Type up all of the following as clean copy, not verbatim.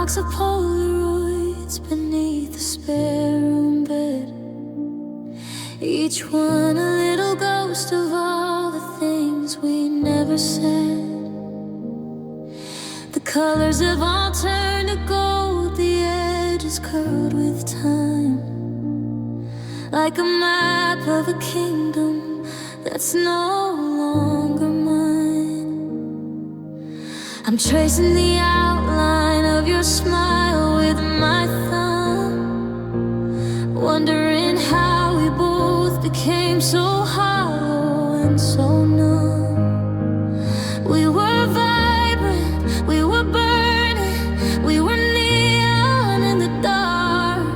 box of Polaroids beneath the spare room bed. Each one a little ghost of all the things we never said. The colors have all turned to gold, the edges curled with time, like a map of a kingdom that's no longer mine. I'm tracing the outline of your smile with my thumb, wondering how we both became so hollow and so numb. We were vibrant, we were burning, we were neon in the dark.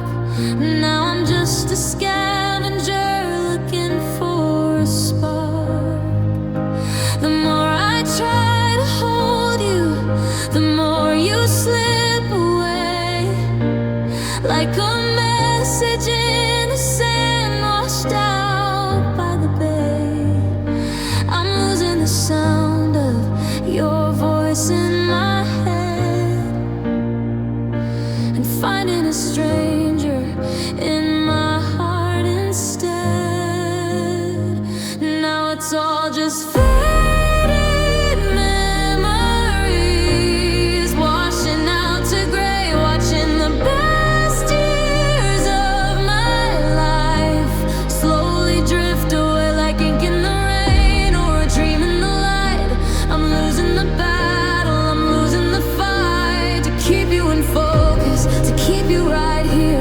Now I'm just a scavenger looking for a spark. The more I try to hold you, the more you slip away, like a message in the sand washed out by the bay. I'm losing the sound of your voice in my head and finding a stranger in my heart instead. Now it's all just faded memories, washing out to gray, watching the best years of my life slowly drift away like ink in the rain or a dream in the light. I'm losing the battle, I'm losing the fight, to keep you in focus, to keep you right here.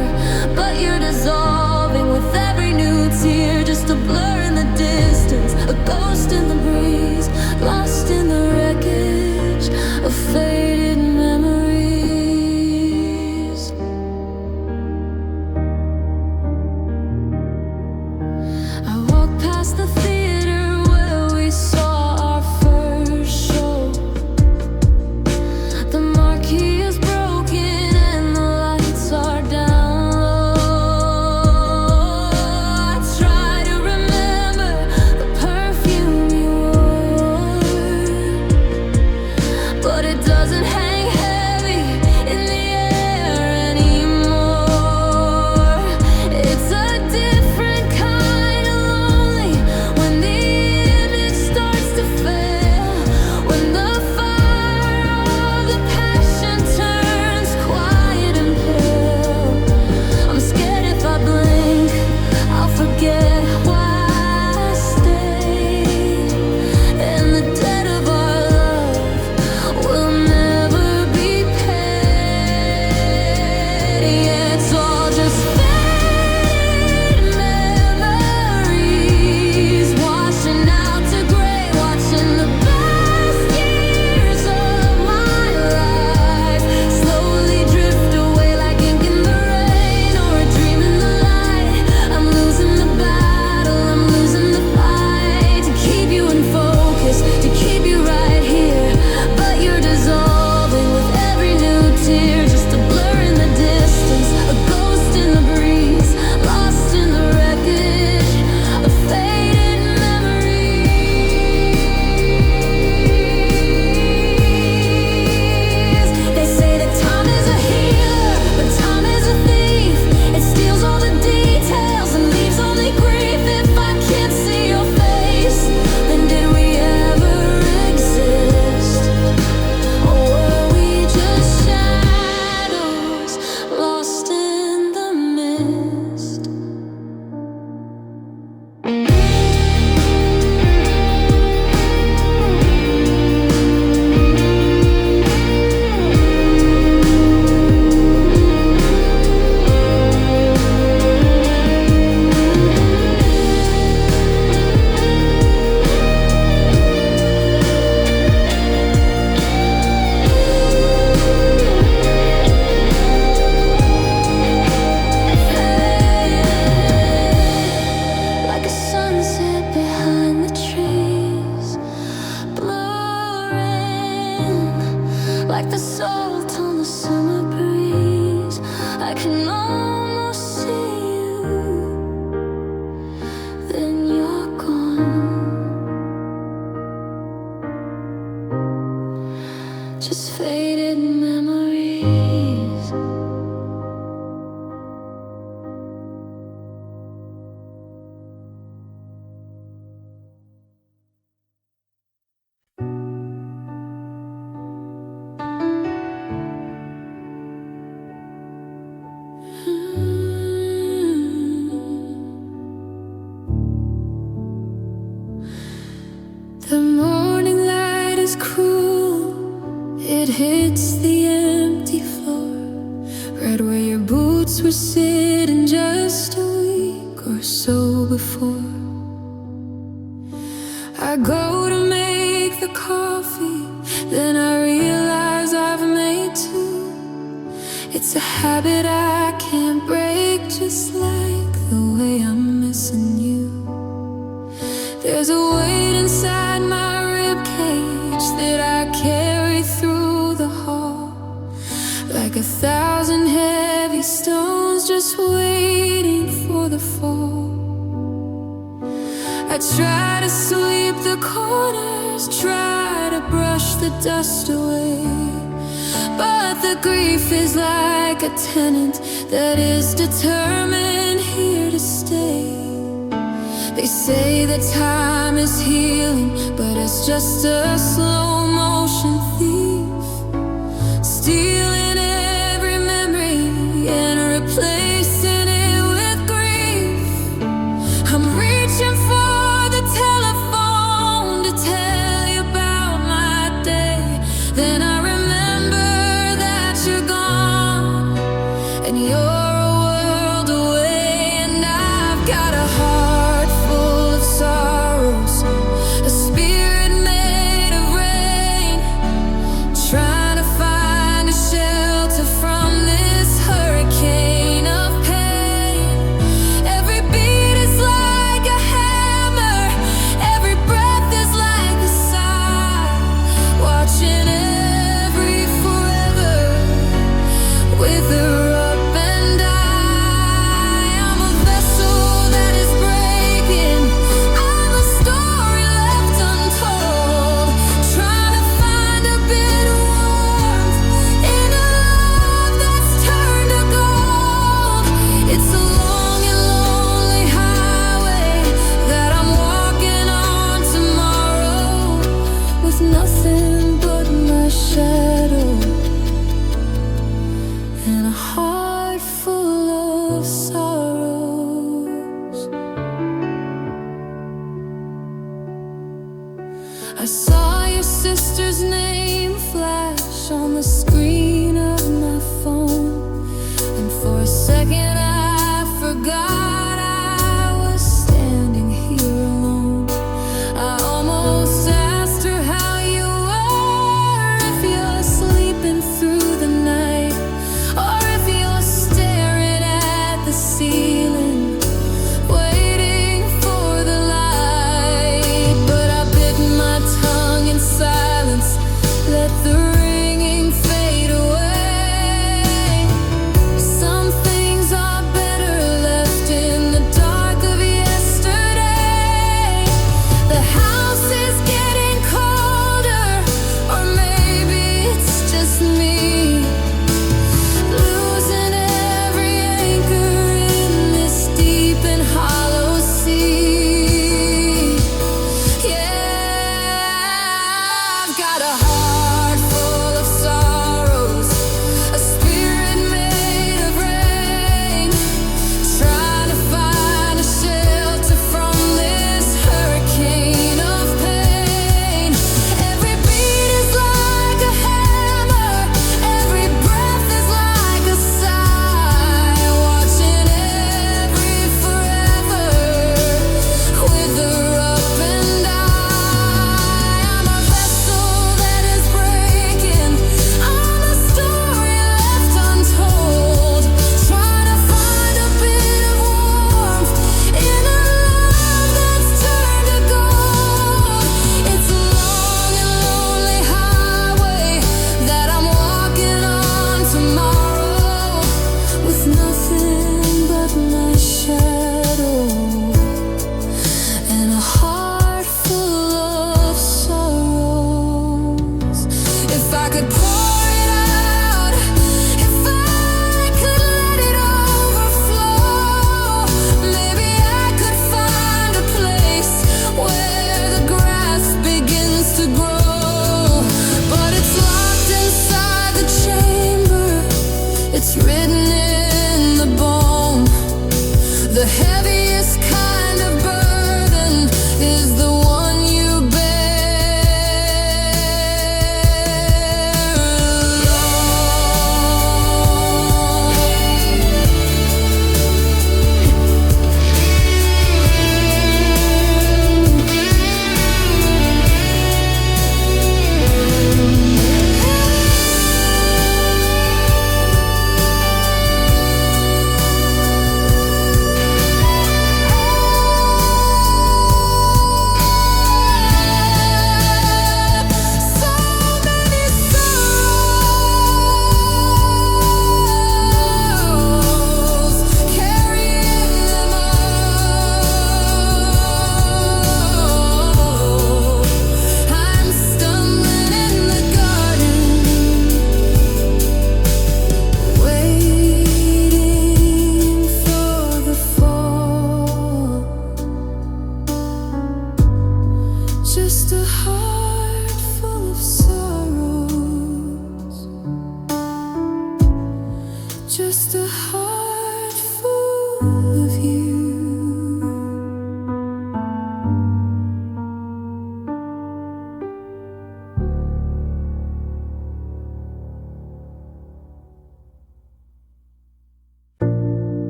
notes were sitting just a week or so before. I go to make the coffee, then I realize I've made two. It's a habit I can't break, just like the way I'm missing you. There's a weight inside my ribcage that I carry through the hall, like 1,000 heavy stones just waiting for the fall. I try to sweep the corners, try to brush the dust away, but the grief is like a tenant that is determined here to stay. They say that time is healing, but it's just a slow motion thief, stealing every memory and replacing it with grief. I'm reaching for the telephone to tell you about my day. Then I remember that you're gone and you're a world away. And I've got a heart full of sorrows, a spirit made of rain, trying to find a shelter from this hurricane of pain. Every beat is like a hammer, every breath is like a sigh, watching every forever wither up and die. I'm a vessel that is breaking, I'm a story left untold, trying to find a bit of warmth in a love that's turned to gold. It's a long and lonely highway that I'm walking on tomorrow, with nothing but my shadow and a heart full of sorrows. I saw your sister's name flash on the screen of my phone, and for a second I forgot I was standing here alone. I almost asked her how you were, if you're sleeping through the night, or if you're staring at the ceiling, waiting for the light. But I bit my tongue in silence, let the ringing fade away. Some things are better left in the dark of yesterday. The house is getting colder, or maybe it's just me, losing every anchor in this deep and hollow sea. Yeah, I've got a heart full of sorrows, a spirit made of rain, trying to find a shelter from this hurricane of pain. Every beat is like a hammer, every breath is like a sigh, watching every forever wither up and die. I'm a vessel that is breaking, I'm a story left untold, trying to find a bit of warmth in a love that's turned to gold. It's a long and lonely highway that I'm walking on tomorrow, with nothing but my shadow and a heart full of sorrows. If I could pour it out, if I could let it overflow, maybe I could find a place where the grass begins to grow. But it's locked inside the chamber, it's written in the bone. The heaviest kind of burden is the one you bear alone. just a heart full of you.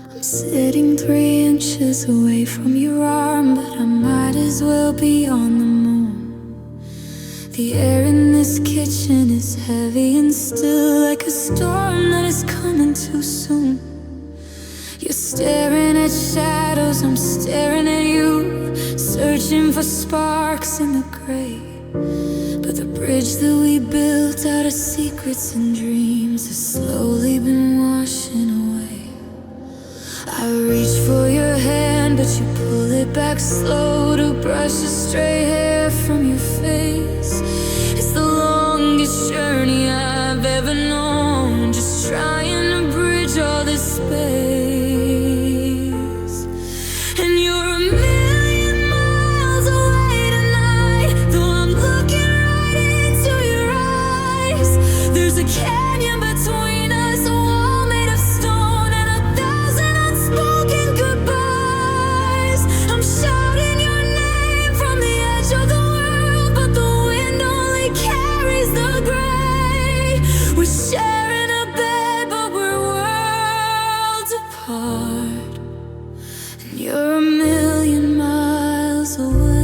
I'm sitting 3 inches away from your arm, but I might as well be on the moon. The air in this kitchen is heavy and still, like a storm that is coming too soon. You're staring at shadows, I'm staring at you, searching for sparks in the gray. But the bridge that we built out of secrets and dreams has slowly been washing away. I reach for your hand, but you pull it back slow to brush the stray hair from your face. It's the longest journey I've ever known, just trying to bridge all this space. And you're a million miles away tonight, though I'm looking right into your eyes. There's a canyon between us, a wall made of stone, and 1,000 unspoken goodbyes. I'm shouting your name from the edge of the world, but the wind only carries the gray. We're sharing a bed, but we're worlds apart. And you're a million miles away.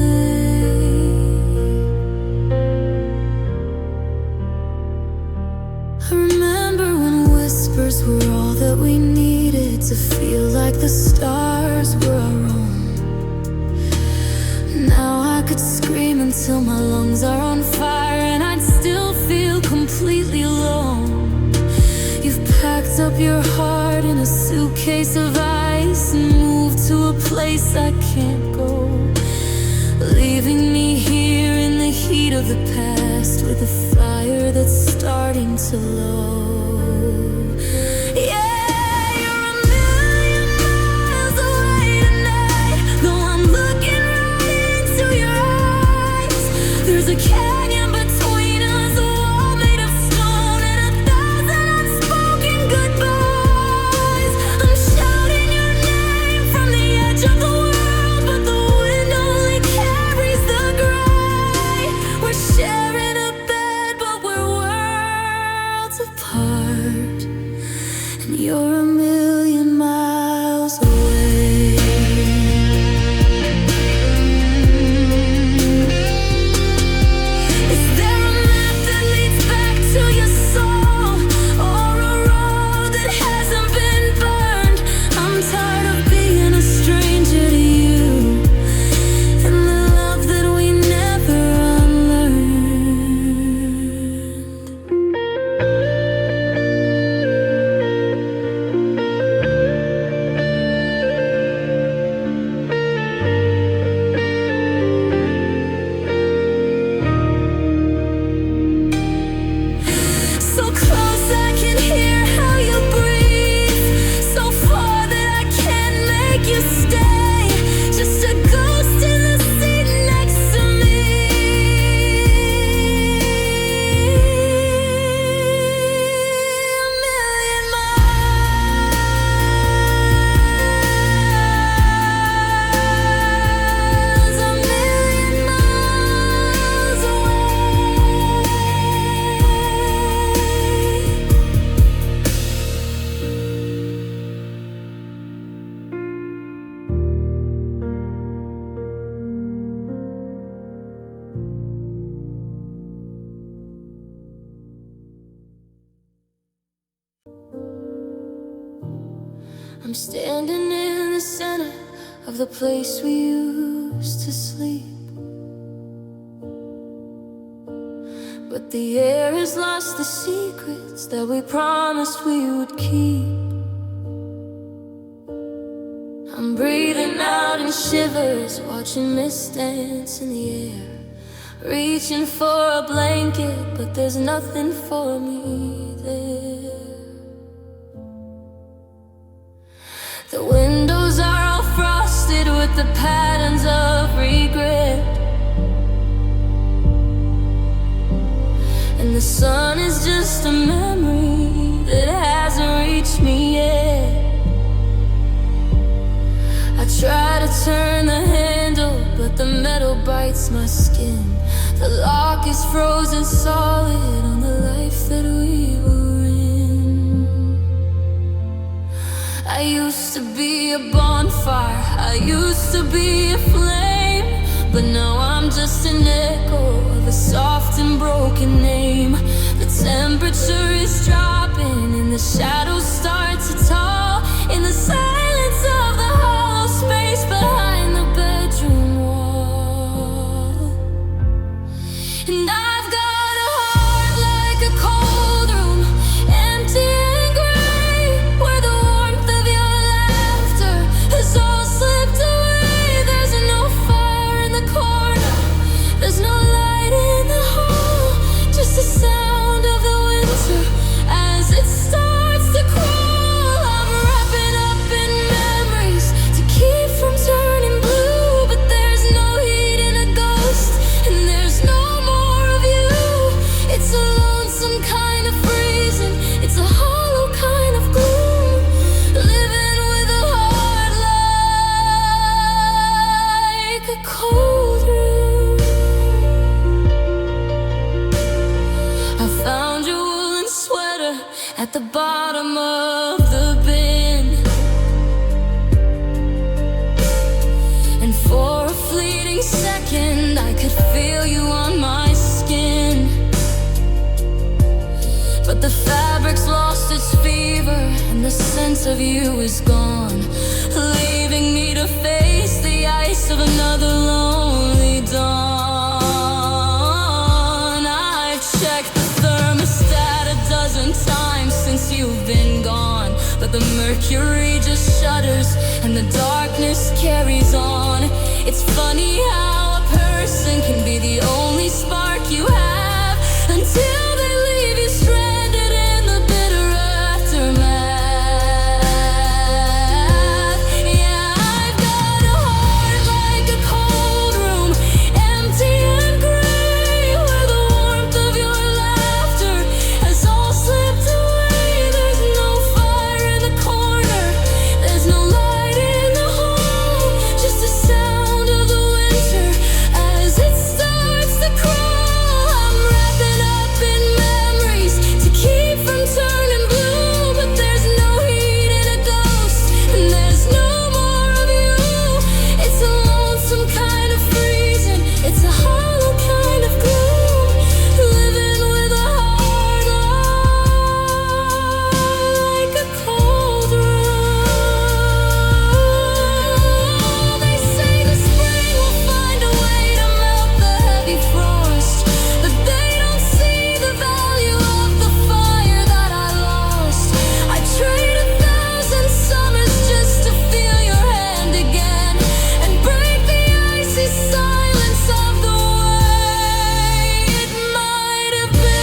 I remember when whispers were all that we needed to feel like the stars were our own. Now I could scream until my lungs are on fire, and I'd still feel completely alone. You've packed up your heart in a suitcase of ice and moved to a place I can't go, leaving me here in the heat of the past with a fire that's starting to low. Yeah, you're a million miles away tonight, though I'm looking right into your eyes. There's a canyon between us, a wall made of stone, and 1,000 unspoken goodbyes. I'm shouting your name from the edge of the world, but the wind only carries the gray. We're sharing a bed, but we're worlds apart. And you're a million miles away. Is there a map that leads back to your soul, or a road that hasn't been burned? I'm tired of being a stranger to you, and the love that we never unlearned. So close I can hear how you breathe, so far that I can't make you stay. Just a ghost in the seat next to me. A million miles, a million miles away. I'm standing in the center of the place we used to sleep, but the air has lost the secrets that we promised we would keep. I'm breathing out in shivers, watching mist dance in the air, reaching for a blanket, but there's nothing for me there. The windows are all frosted with the patterns of regret. the sun is just a memory that hasn't reached me yet. I try to turn the handle, but the metal bites my skin. The lock is frozen solid on the life that we were in. I used to be a bonfire, I used to be a flame, but now I'm just an echo of a soft and broken name. The temperature is dropping and the shadows start to tall in the silence of the hollow space behind the bedroom wall. And I've got a heart like a cold room, empty and gray, where the warmth of your laughter has all slipped away. There's no fire in the corner, there's no light in the hall, just the sound of the winter as it starts to crawl. I'm wrapping up in memories to keep from turning blue, but there's no heat in a ghost, and there's no more of you. It's a lonesome kind of freezing, it's a hollow kind of gloom, living with a heart like a cold room. I found your woolen sweater at the bottom of the bin, and for a fleeting second I could feel you on my skin. But the fabric's lost its fever and the sense of you is gone, leaving me to face the ice of another lonely dawn. I've checked the thermostat a dozen times since you've been gone, but the mercury just shudders and the darkness carries on. It's funny how a person can be the only spark you have until they leave you stranded in the bitter aftermath. Yeah, I've got a heart like a cold room, empty and gray, where the warmth of your laughter has all slipped away. There's no fire in the corner, there's no light in the hall, just the sound of the winter as it starts to crawl. I'm wrapping up in memories to keep from turning blue, but there's no heat in a ghost, and there's no more of you. It's a lonesome kind of freezing, it's a hollow kind of gloom, living with a heart like a cold room. They say the spring will find a way to melt the heavy frost, but they don't see the value of the fire that I lost. I trade 1,000 summers just to feel your hand again and break the icy silence of the way it might have been.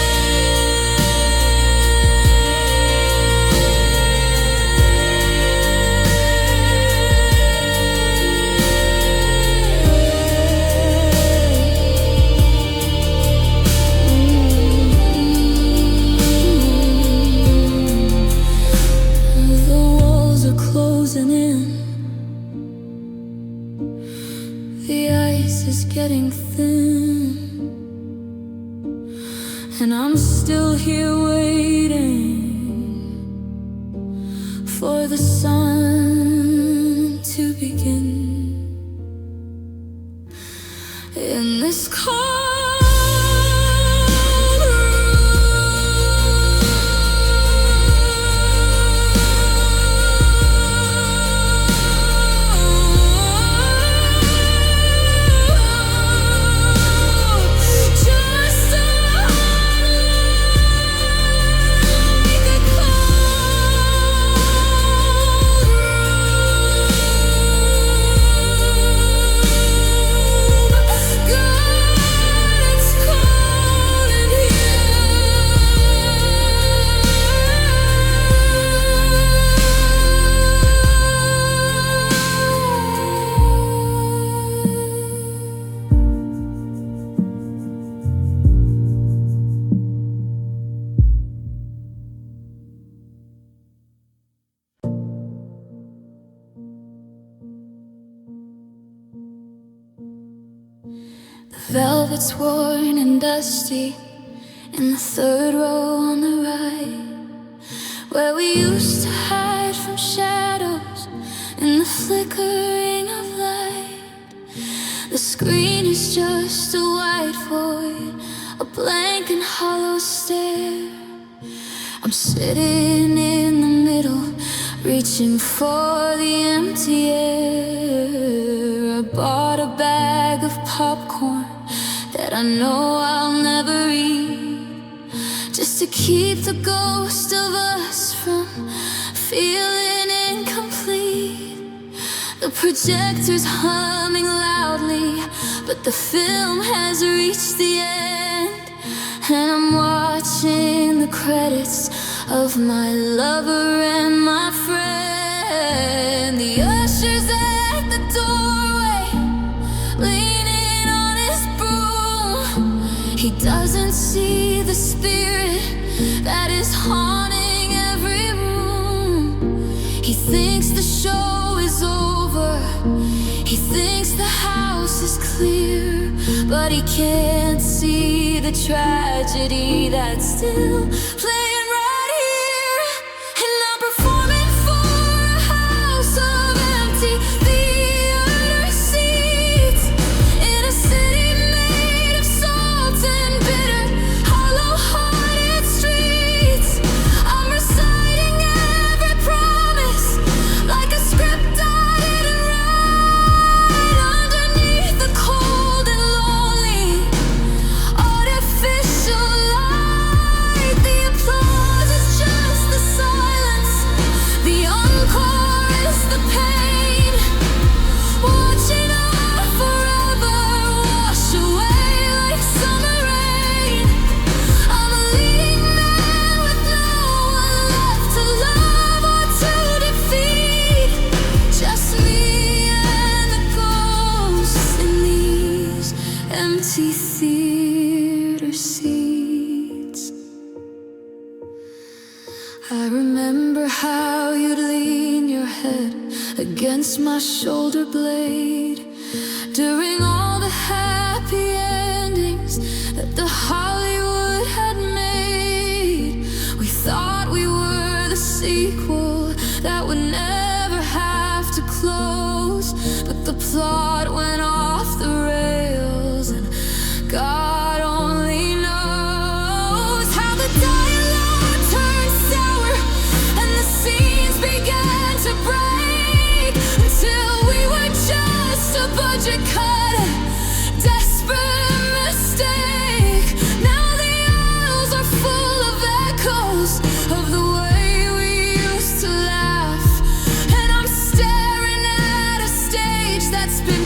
The walls are closing in, the ice is getting thin, and I'm still here waiting for the sun to begin. In this cold room, just a heart like a cold room. that's worn and dusty in the third row on the right, where we used to hide from shadows in the flickering of light. The screen is just a white void, a blank and hollow stare. I'm sitting in the middle, reaching for the empty air. I bought a bag of popcorn that I know I'll never eat, just to keep the ghost of us from feeling incomplete. The projector's humming loudly, but the film has reached the end, and I'm watching the credits of my lover and my friend. The usher's at the doorway, leaning on his broom. He doesn't see the spirit that is haunting every room. He thinks the show is over, he thinks the house is clear, but he can't see the tragedy that's still playing right here. And I'm performing for a house of empty theater seats, in a city made of salt and bitter, hollow-hearted streets. I'm reciting every promise like a script I didn't write. Underneath the cold and lonely artificial light, the applause is just the silence, the encore is the pain. Watching our forever wash away like summer rain. I'm a leading man with no one left to love or to defeat, just me and the ghosts in these empty theater seats. I remember how you'd lean your head against my shoulder blade during all the happy endings that the Hollywood had made. We thought we were the sequel that would never have to close, but the plot went off the rails, and God only knows how the dialogue turned sour and the scenes began to break, until we were just a budget cut, a desperate mistake. Now the aisles are full of echoes of the way we used to laugh, and I'm staring at a stage that's been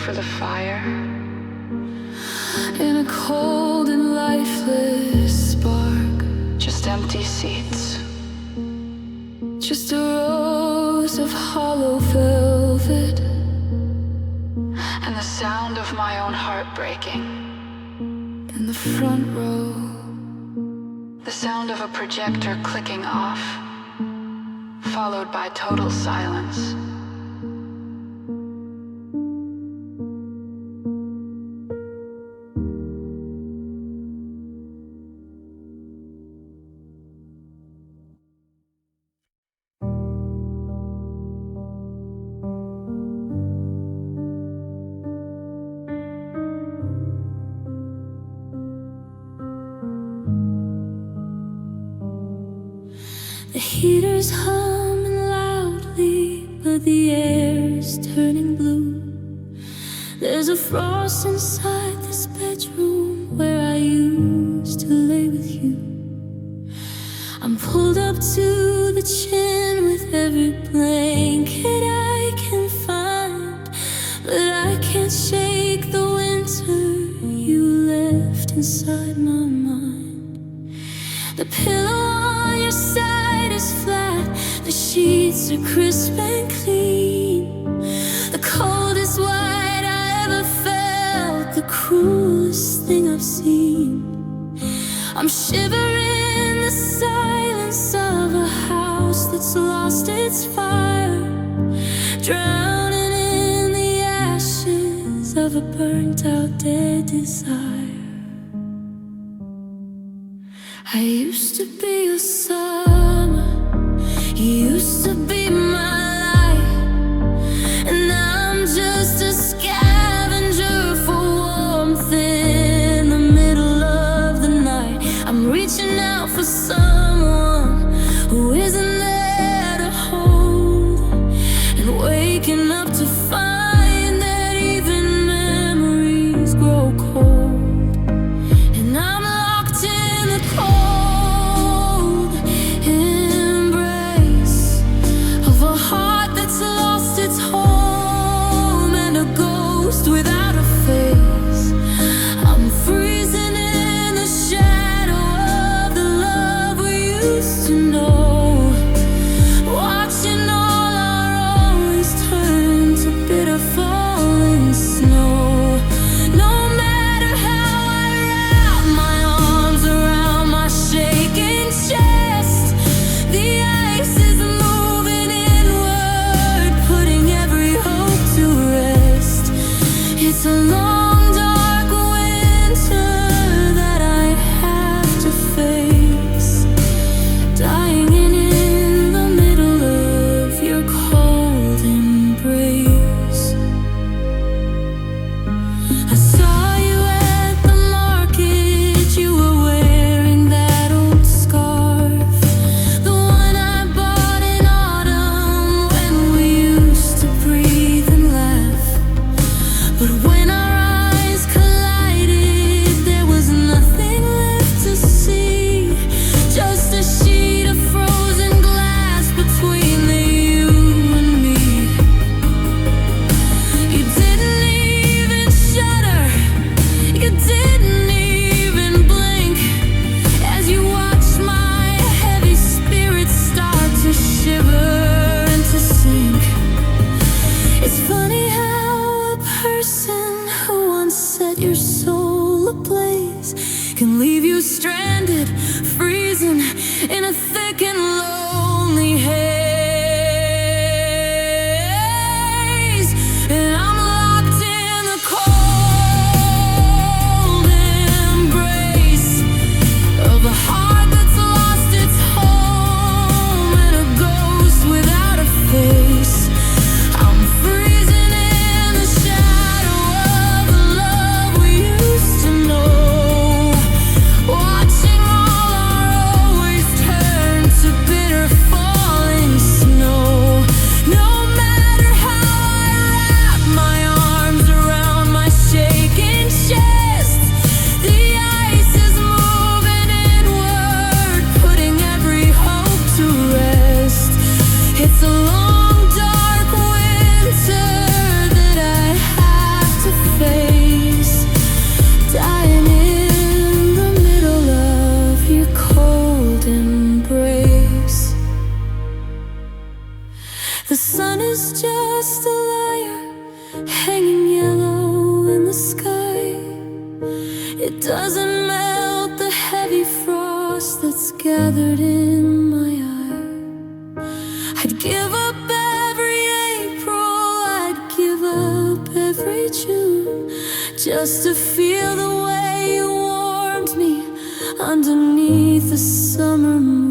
for the fire. In a cold and lifeless spark. Just empty seats. Just a rose of hollow velvet. And the sound of my own heart breaking. In the front row. The sound of a projector clicking off, followed by total silence. The heater's humming loudly, but the air's turning blue. There's a frost inside this bedroom where I used to lay with you. I'm pulled up to the chin with every blanket I can find, but I can't shake the winter you left inside my mind. The pillow on your side is flat, the sheets are crisp and clean. The coldest white I ever felt, the cruelest thing I've seen. I'm shivering the silence of a house that's lost its fire, drowning in the ashes of a burnt out dead desire. I used to be your summer, you used to be my light, and now I'm just a scavenger for warmth in the middle of the night. I'm reaching out for someone who isn't there to hold, and waking up to find that even memories grow cold. And I'm locked in the cold embrace of a heart that's lost its home, and a ghost without a face. I'm freezing in the shadow of the love we used to know, watching all our always turn to bitter falling snow. No matter how I wrap my arms around my shaking chest, the ice is moving inward, putting every hope to rest. It's a long dark winter that I have to face, dying in the middle of your cold embrace. I saw you at the market, you were wearing that old scarf, the one I bought in autumn when we used to breathe and laugh. But when our eyes collided, there was nothing left to see, just a sheet of frozen glass between you and me. You didn't even shudder, you didn't even blink, as you watched my heavy spirit start to shiver and to sink. It's funny how a person who once set your soul ablaze can leave you stranded, freezing in a thick and lonely haze. And I'm locked in the cold embrace of a heart that's lost its home, and a ghost without a face. I'm freezing in the shadow of the love we used to know, watching all our always turn to bitter falling It doesn't melt the heavy frost that's gathered in my eye. I'd give up every April, I'd give up every June, just to feel the way you warmed me underneath the summer moon.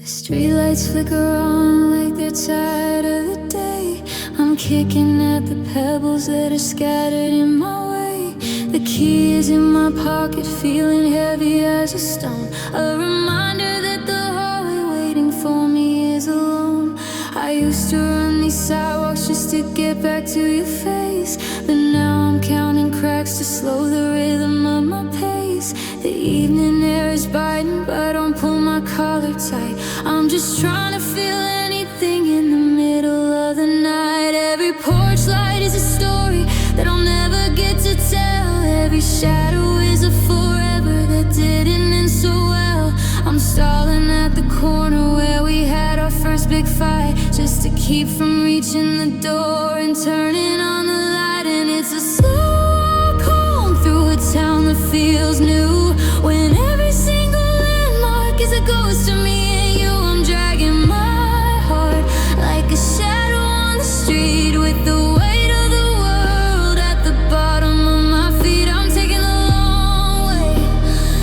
Streetlights flicker on like they're tired of the day. I'm kicking at the pebbles that are scattered in my way. The key is in my pocket, feeling heavy as a stone. A reminder that the hallway waiting for me is alone. I used to run these sidewalks just to get back to your face, but now I'm counting cracks to slow the rhythm of my pace. The evening air is biting, but don't pull my collar tight. I'm just trying to feel anything in the middle of the night. Every porch light is a story that I'll never get to tell. Every shadow is a forever that didn't end so well. I'm stalling at the corner where we had our first big fight, just to keep from reaching the door and turning on the light. And it's a slow walk home through a town that feels new, when every single landmark is a ghost to me. And you, I'm dragging my heart like a shadow on the street, with the weight of the world at the bottom of my feet. I'm taking the long way,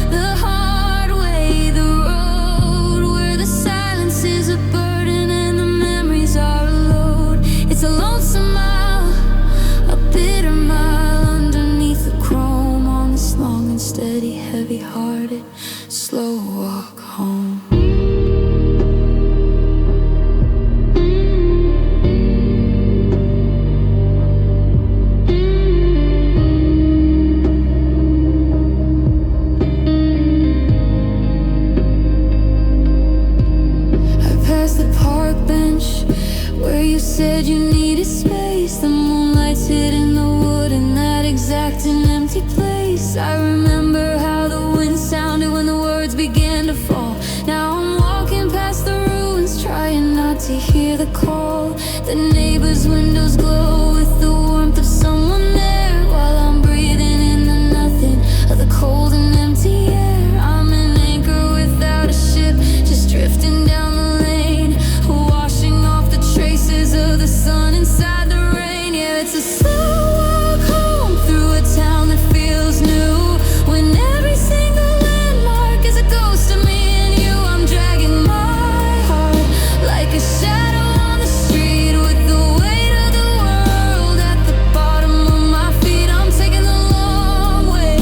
the hard way, the road where the silence is a burden and the memories are a load. It's a lonesome mile, a bitter mile underneath the chrome, on this long and steady, heavy-hearted, slow walk home. Said you needed space. The moonlight's hitting the wood in that exact and empty place. I remember how the wind sounded when the words began to fall. Now I'm walking past the ruins, trying not to hear the call. The neighbors' windows glow with the warmth of someone there, while I'm breathing in the nothing of the cold and empty air. I'm an anchor without a ship, just drifting down the lane, washing off the traces of the sun inside the rain. Yeah, it's a slow walk home through a town that feels new, when every single landmark is a ghost of me. And you, I'm dragging my heart like a shadow on the street, with the weight of the world at the bottom of my feet. I'm taking the long way,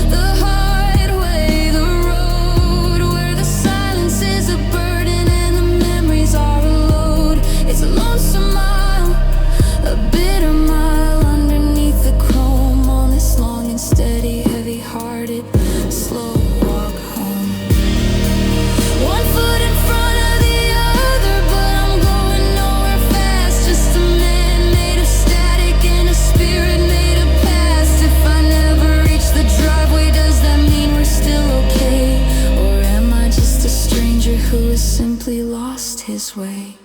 the hard way, the road where the silence is a burden and the memories are a load. It's a lonesome mile, a bitter mile underneath the chrome, on this long and steady, heavy-hearted, slow walk home. One foot in front of the other, but I'm going nowhere fast. Just a man made of static and a spirit made of past. If I never reach the driveway, does that mean we're still okay? Or am I just a stranger who has simply lost his way?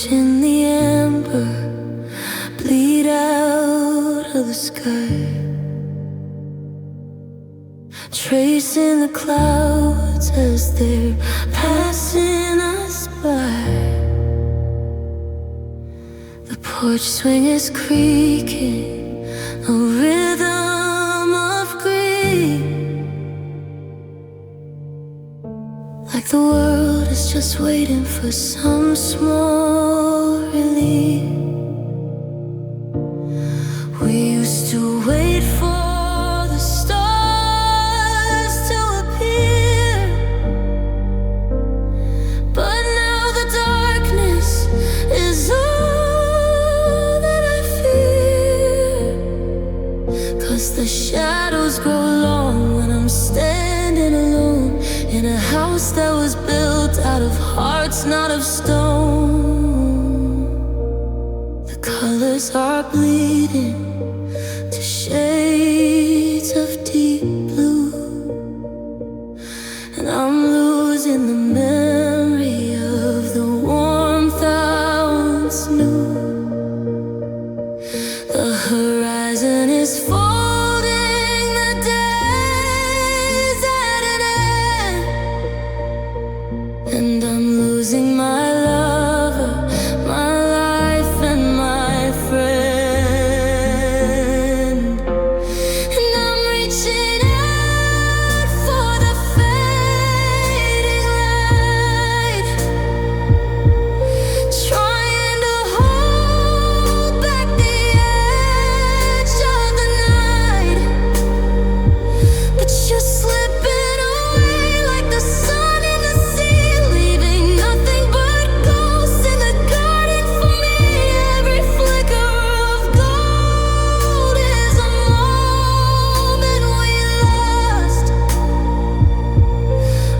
watching the amber bleed out of the sky, tracing the clouds as they're passing us by. The porch swing is creaking, a rhythm of grief, like the world is just waiting for some small relief. We used to wait for the stars to appear, but now the darkness is all that I fear. 'Cause the shadows grow long when I'm standing alone in a house that was built out of hearts, not of stone. The colors are bleeding to shades of deep blue, and I'm losing the memory of the warmth I once knew. The horizon is folding, the days at an end, and I'm losing my lover, my life, and my friend. And I'm reaching out for the fading light, trying to hold back the edge of the night, but you're slipping away like the sun in the sea, leaving nothing but ghosts in the garden for me. Every flicker of gold is a moment we lost,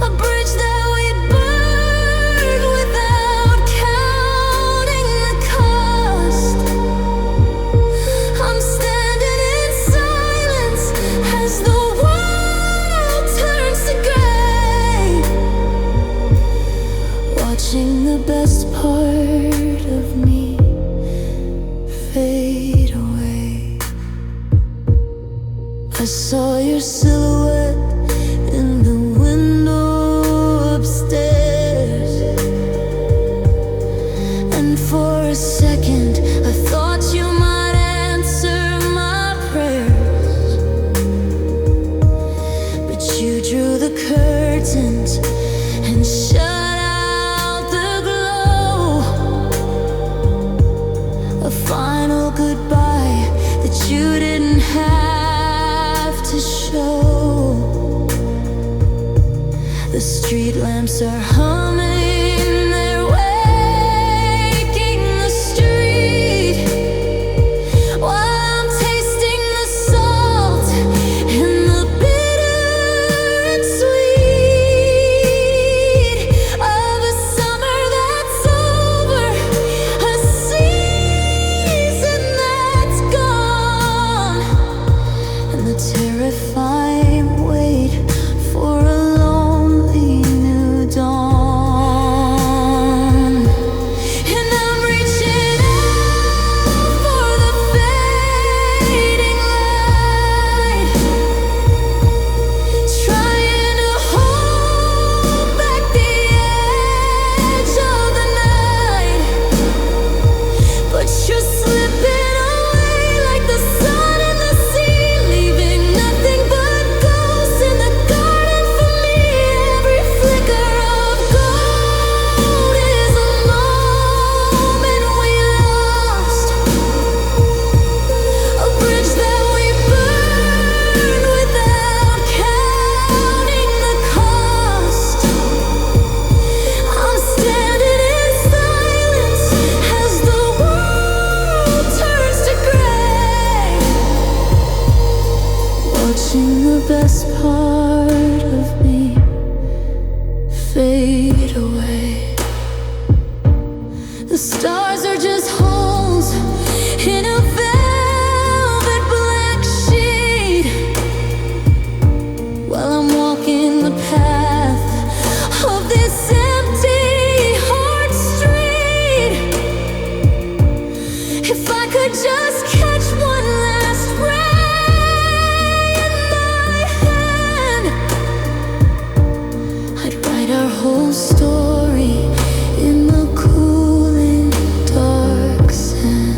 a bridge that we burned without counting the cost. I'm standing in silence as the world turns to gray, watching the best part of me fade away. I saw your silhouette in the window upstairs, and for a second I thought you might answer my prayers, but you drew the curtains and shut out the glow. A final goodbye that you didn't have to show. The street lamps are humming, they're waking the street, while I'm tasting the salt and the bitter and sweet of a summer that's over, a season that's gone, and the terrifying wait for a lonely new dawn. And I'm reaching out for the fading light, trying to hold back the edge of the night, but you're slipping away like the sun in the sea, leaving nothing but ghosts in the garden for me. Every flicker of gold is a moment we lost, a bridge that we burned without counting the cost. I'm standing in silence as the world turns to gray, watching the best part of me fade away. The stars are just holes in a velvet black sheet, while I'm walking the path of this empty heart street. just catch one last ray in my hand, I'd write our whole story in the cooling dark sand.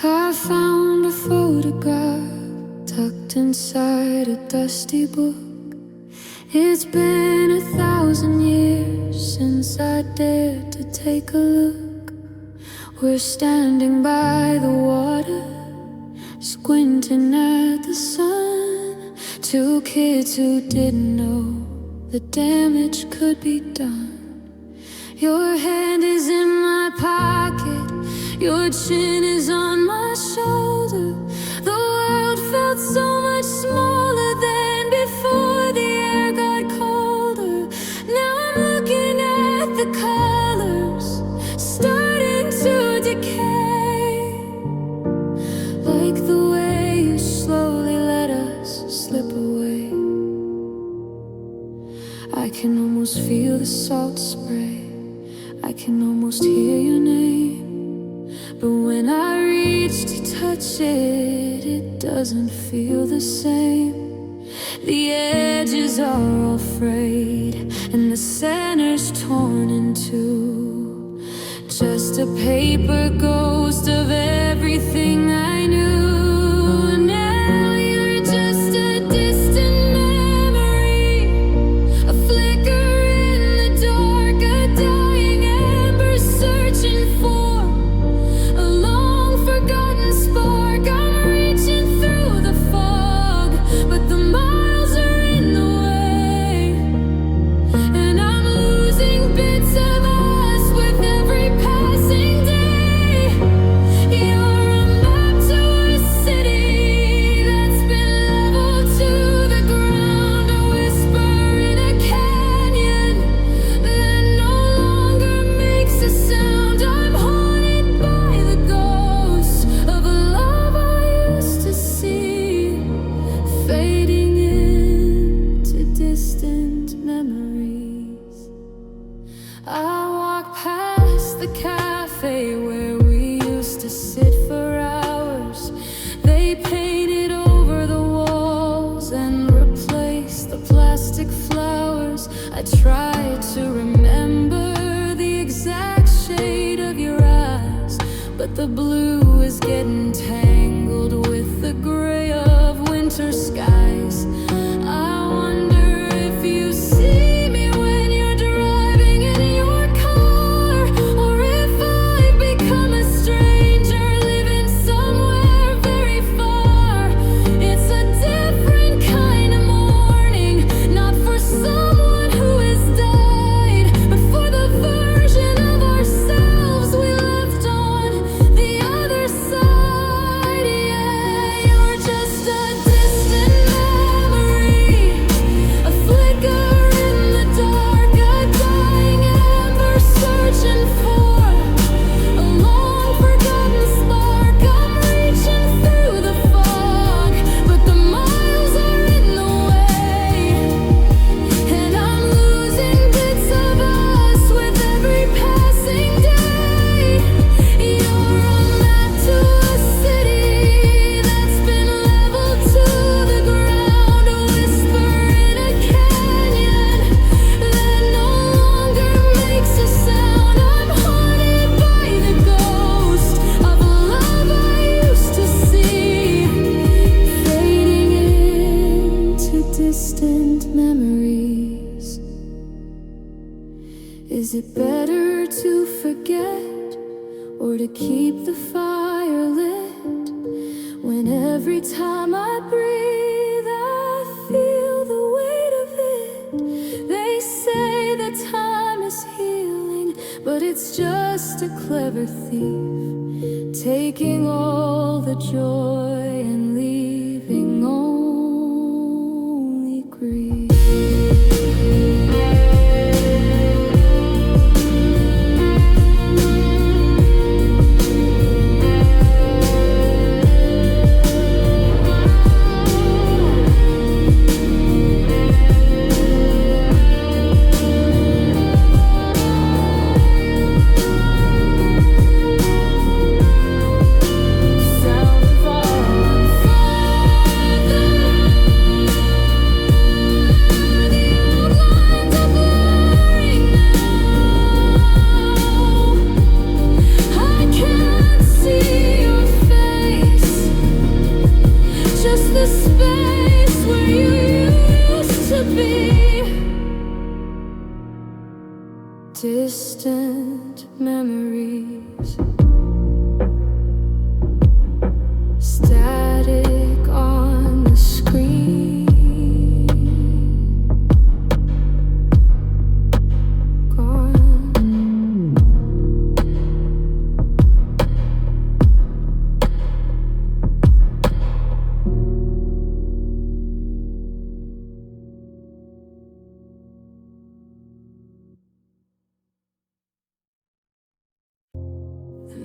I found a photograph tucked inside a dusty book. It's been 1,000 years since I dared to take a look. We're standing by the water, squinting at the sun. Two kids who didn't know the damage could be done. Your hand is in my pocket, your chin is on my shoulder. The world felt so much smaller than before the air got colder. Now I'm looking at the colors starting to decay, like the way you slowly let us slip away. I can almost feel the salt spray, I can almost hear your name. But when I reach to touch it, it doesn't feel the same. The edges are all frayed and the center's torn in two. Just a paper ghost of everything I knew. Now you're just a distant memory, a flicker in the dark, a dying ember searching for spark. I'm reaching through the fog, but the miles are in the way, and I'm losing bits of us with every passing day. You're a map to a city that's been leveled to the ground, a whisper in a canyon that no longer makes a sound. I'm haunted by the ghost of a love I used to see, fading into distant memories. I walk past the cafe where we used to sit for hours. They painted over the walls and replaced the plastic flowers. I tried to remember the exact shade of your eyes, but the blue is getting tangled with the gray of winter skies. I wonder if you see me when you're driving in your car, or if I've become a stranger living somewhere very far. It's a different kind of morning, not for someone who has died, but for the version of ourselves we left on the other side. Is it better to forget or to keep the fire lit? When every time I breathe I feel the weight of it. They say that time is healing, but it's just a clever thief, taking all the joy and leaving only grief. Distant memories, static on the screen, gone.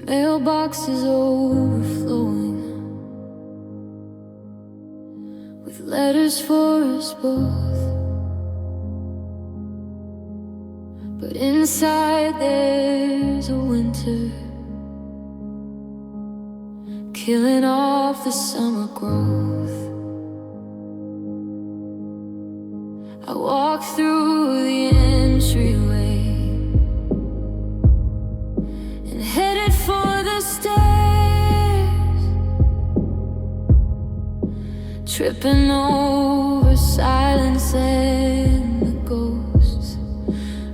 Mailbox is overflowing with letters for us both, but inside there's a winter, killing off the summer growth. I walk through the entryway, headed for the stairs, tripping over silence and the ghosts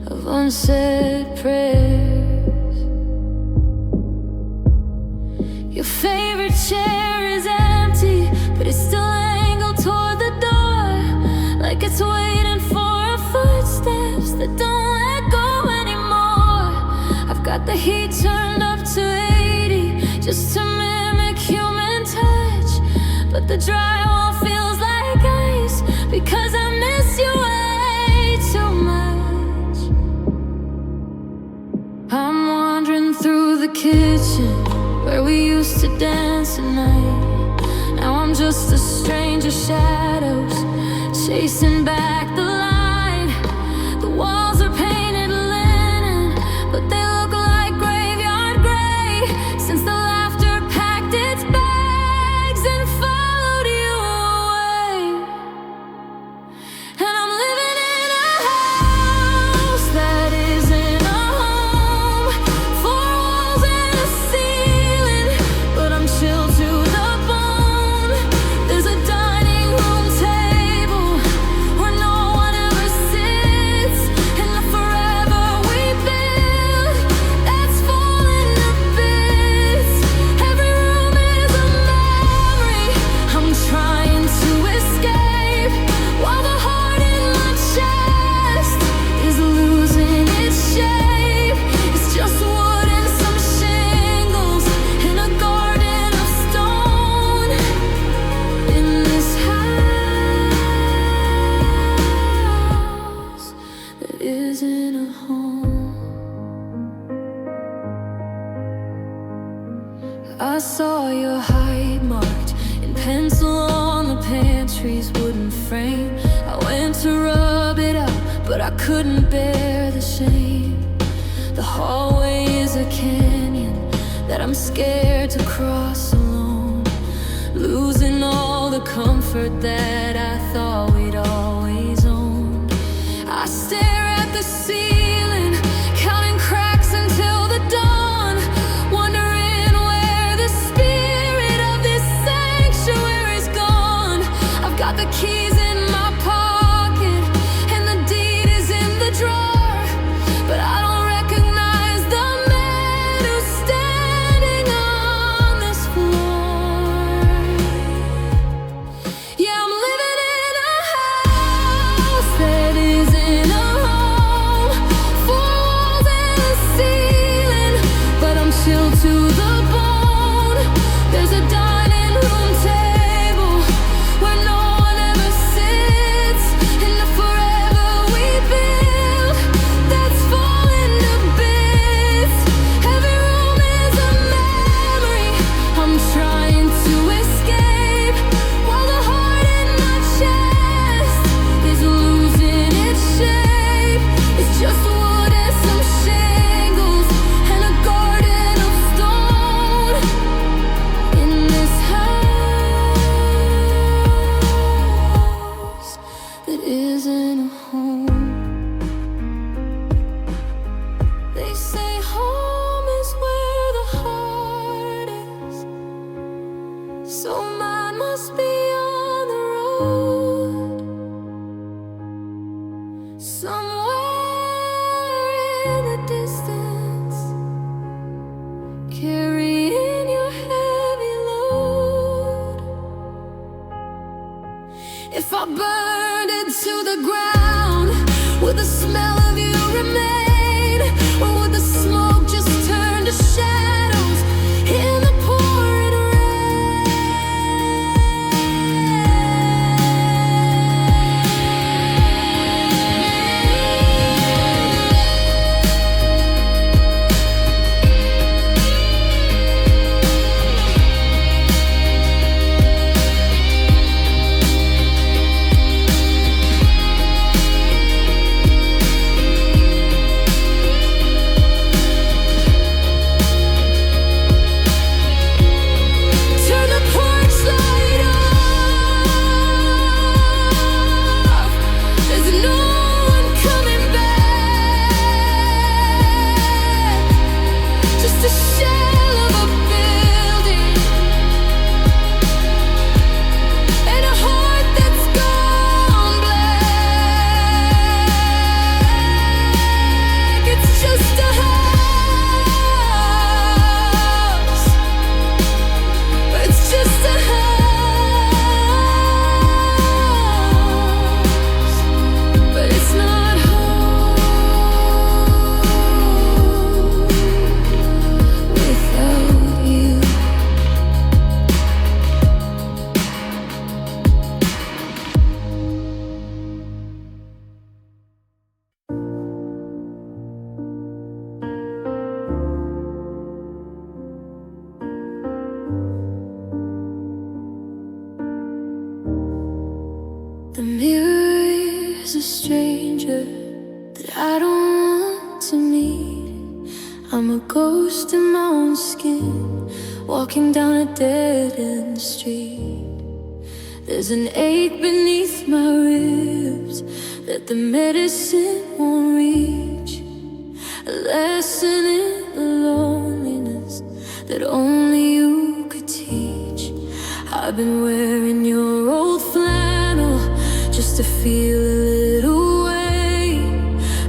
of unsaid prayers. Your favorite chair is empty, but it's still angled toward the door, like it's waiting for our footsteps that don't let go anymore. I've got the heat turned up to 80 just to mimic human touch, but the drywall feels like ice because I miss you way too much. I'm wandering through the kitchen where we used to dance at night. Now I'm just a stranger, shadows chasing back the light. The walls are painted linen, but they look like graveyard gray, since the laughter packed its bags and followed you away. And I'm living in a house that isn't a home, four walls and a ceiling, but I'm chilled to the bone. There's a dining room table where no one ever sits, and the forever we built that's falling to bits. Every room is a memory I'm trying to escape, while the heart in my chest is losing its shape. It's just wood and some shingles in a garden of stone. In this house that isn't a home, I saw your height marked in pencil on the pantry's wooden frame. I went to rub it out, but I couldn't bear the shame. The hallway is a canyon that I'm scared to cross alone, losing all the comfort that I thought we'd always owned. I stare at the ceiling, counting cracks until the dawn, wondering where the spirit of this sanctuary's gone. I've got the keys in my pocket and the deed is in the drawer, but I don't so mine must be on the road, somewhere in the distance, carrying your heavy load. If I burned into the ground, would the smell of you remain, or would the smoke just turn to shadows in the pouring the mirror's a stranger that I don't want to meet. I'm a ghost in my own skin, walking down a dead-end street. There's an ache beneath my ribs that the medicine won't reach, a lesson in the loneliness that only you could teach. I've been wearing your old flannel just to feel a little weight,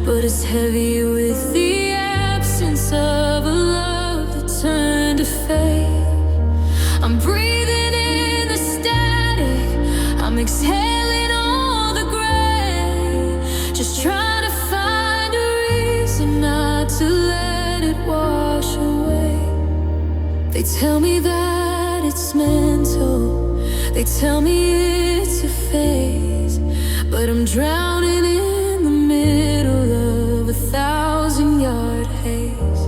but it's heavy with the absence of a love that turned to fate. I'm breathing in the static, I'm exhaling all the gray, just trying to find a reason not to let it wash away. They tell me that it's mental, they tell me it's a phase, but I'm drowning in the middle of 1,000-yard haze.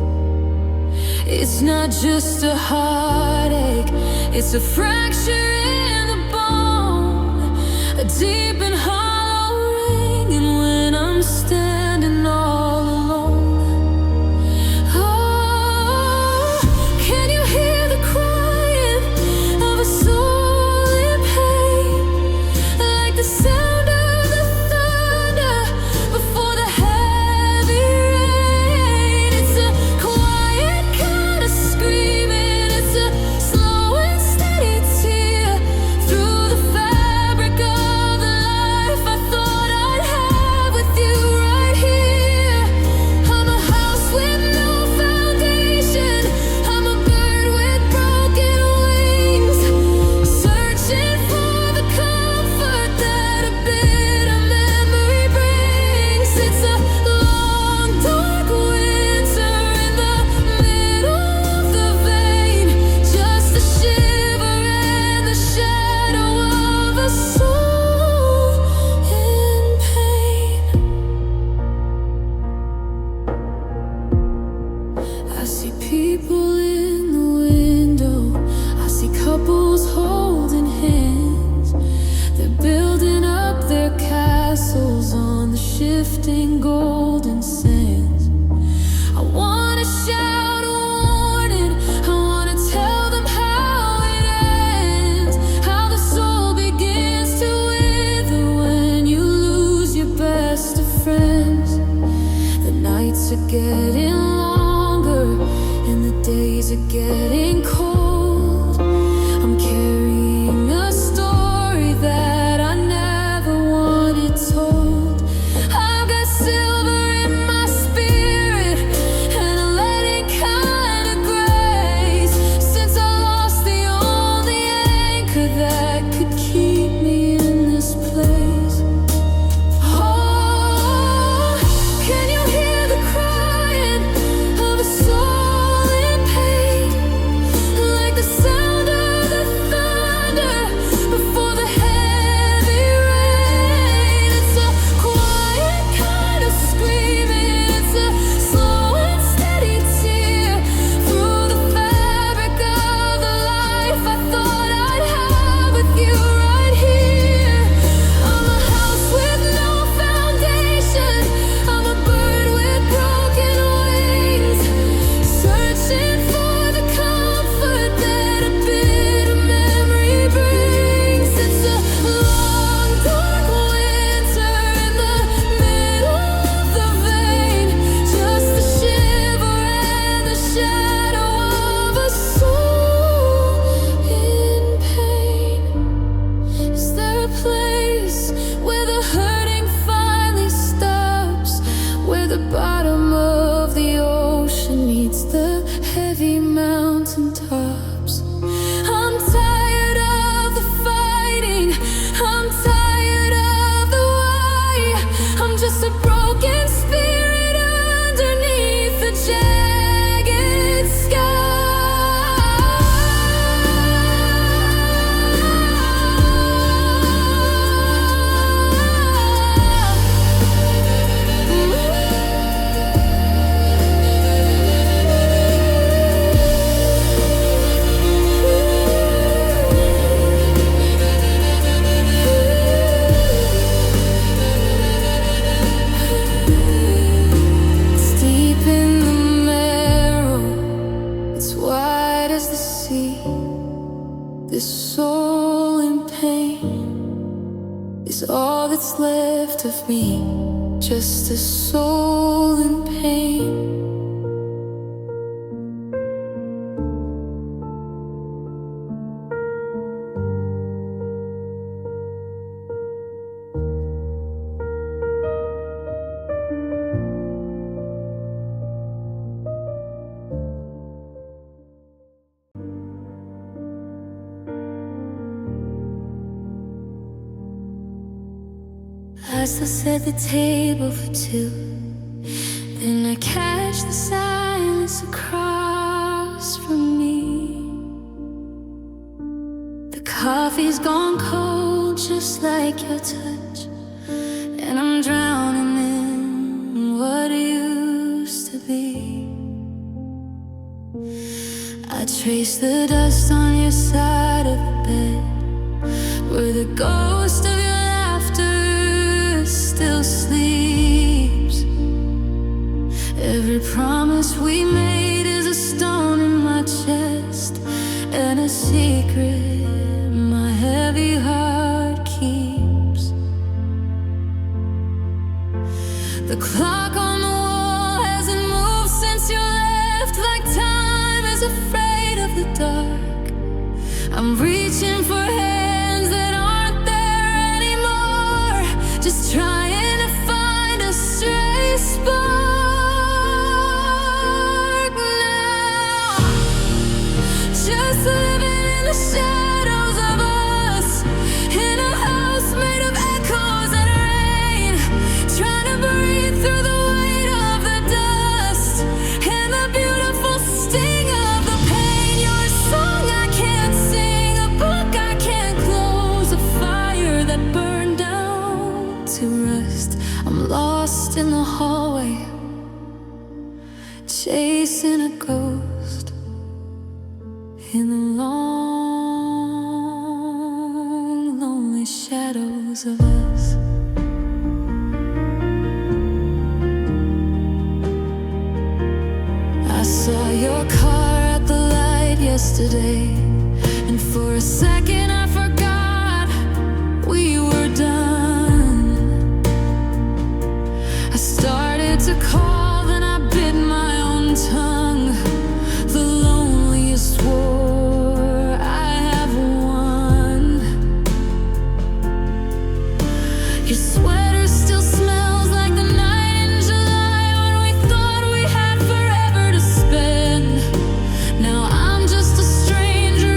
It's not just a heartache, it's a fracture in the bone, a deep and hollow ringing when I'm standing all alone. Oh, can you hear the crying of a soul in pain, like the sound of the thunder before the heavy rain? It's a quiet kind of screaming, it's a slow and steady tear through the fabric of the life I thought I'd have with you right here. I'm a house with no foundation, I'm a bird with broken wings, searching for the comfort that a bitter memory brings. It's a long dark winter in the middle of the vein, just a shiver and the shadow of a soul in pain. I see people in the window, I see couples holding hands, they're building up their castles on the shifting golden sands. I wanna shout a warning, I wanna tell them how it ends, how the soul begins to wither when you lose your best of friends. The nights are getting longer and the days are getting cold. I'm carrying This soul in pain is all that's left of me, just a soul in pain. I still set the table for two, then I catch the silence across from me. The coffee's gone cold, just like your touch, and I'm drowning in what used to be. I trace the dust on your side of the bed, where the ghost of your laughter still sleeps. Every promise we made is a stone in my chest, and a secret my heavy heart keeps. The clock on the wall hasn't moved since you left, like time is afraid of the dark. I'm reaching for hands that aren't there anymore, just trying to find a stray spark now. Just living in the shadows of us, in a house made of echoes and rain, trying to breathe through the weight of the dust and the beautiful sting of the pain. You're a song I can't sing, a book I can't close, a fire that burned down to rust. I'm lost in the hallway, chasing a ghost in the long, lonely shadows of us. I saw your car at the light yesterday, and for a second I forgot we were done. I started to call, then I bit my own tongue. The loneliest war I have won. Your sweater still smells like the night in July, when we thought we had forever to spend. Now I'm just a stranger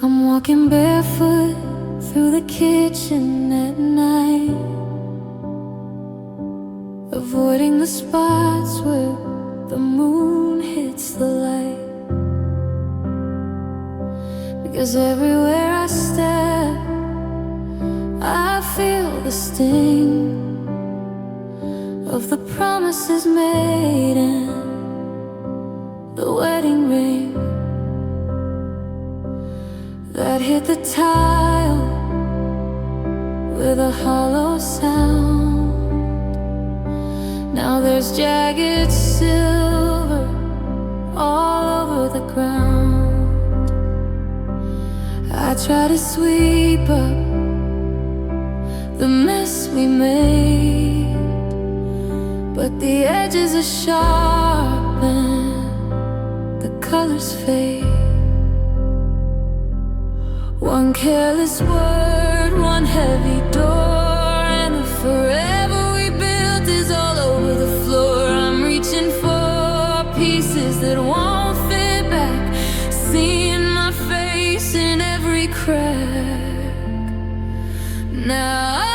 I'm walking barefoot through the kitchen at night, avoiding the spots where the moon hits the light. Because everywhere I step, I feel the sting of the promises made and the wedding ring that hit the tile with a hollow sound. Now there's jagged silver all over the ground. I try to sweep up the mess we made, but the edges are sharp and the colors fade. One careless word, one heavy door, and the forever we built is all over the floor. I'm reaching for pieces that won't fit back, seeing my face in every crack. Now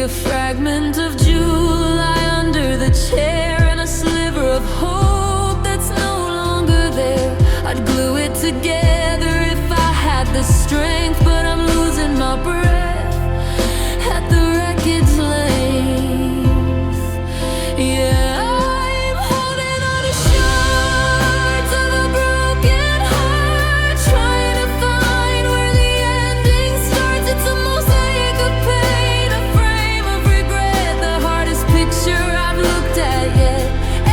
a fragment of July under the chair, and a sliver of hope that's no longer there. I'd glue it together if I had the strength, but I'm losing my breath at the wreckage length. Yeah, I'm holding on to shards of a broken heart, trying to find where the ending starts. It's a mosaic of pain, a frame of regret, the hardest picture I've looked at yet.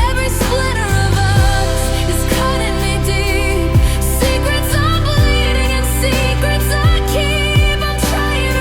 Every splinter of us is cutting me deep. Secrets I'm bleeding and secrets I keep. I'm trying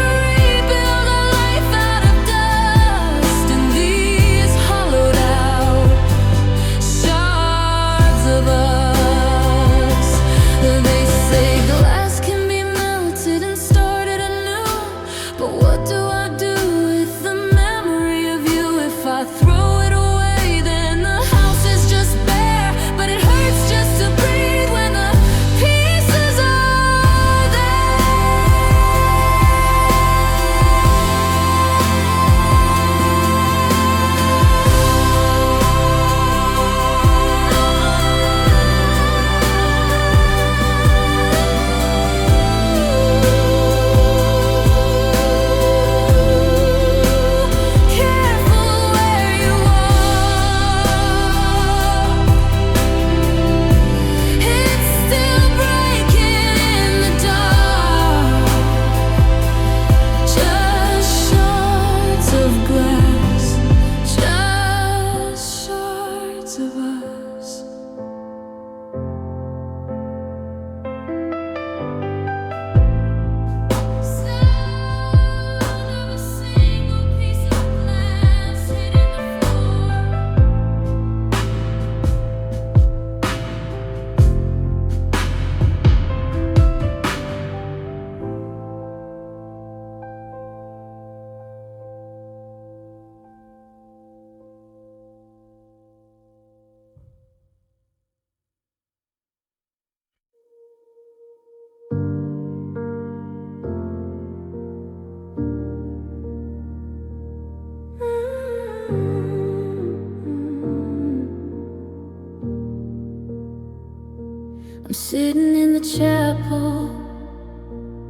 I'm sitting in the chapel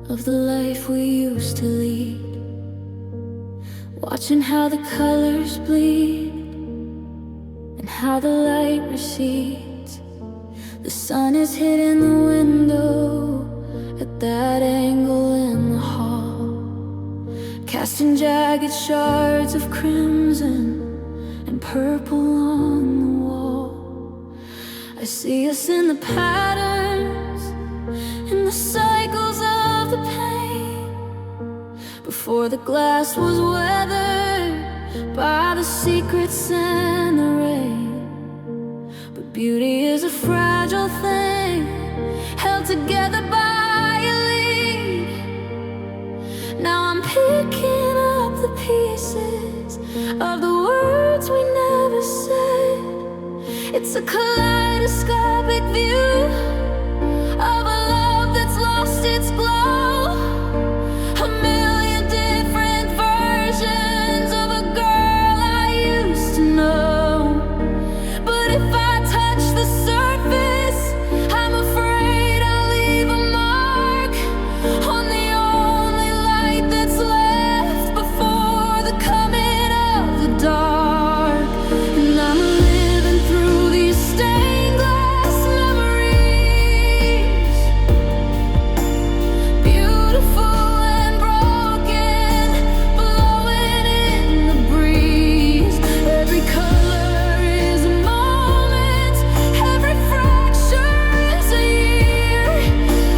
of the life we used to lead, watching how the colors bleed and how the light recedes. The sun is hitting the window at that angle in the hall, casting jagged shards of crimson and purple on the wall. I see us in the patterns, in the cycles of the pain, before the glass was weathered by the secrets and the rain. But beauty is a fragile thing, held together by a lead. Now I'm picking up the pieces of the words we never said. It's a kaleidoscopic view of a love that's lost its glow. A million different versions of a girl I used to know. But if I touch the surface, I'm afraid I'll leave a mark on the only light that's left before the coming of the dark. And I'm living through these stained glass memories, beautiful and broken, blowing in the breeze. Every color is a moment, every fracture is a year,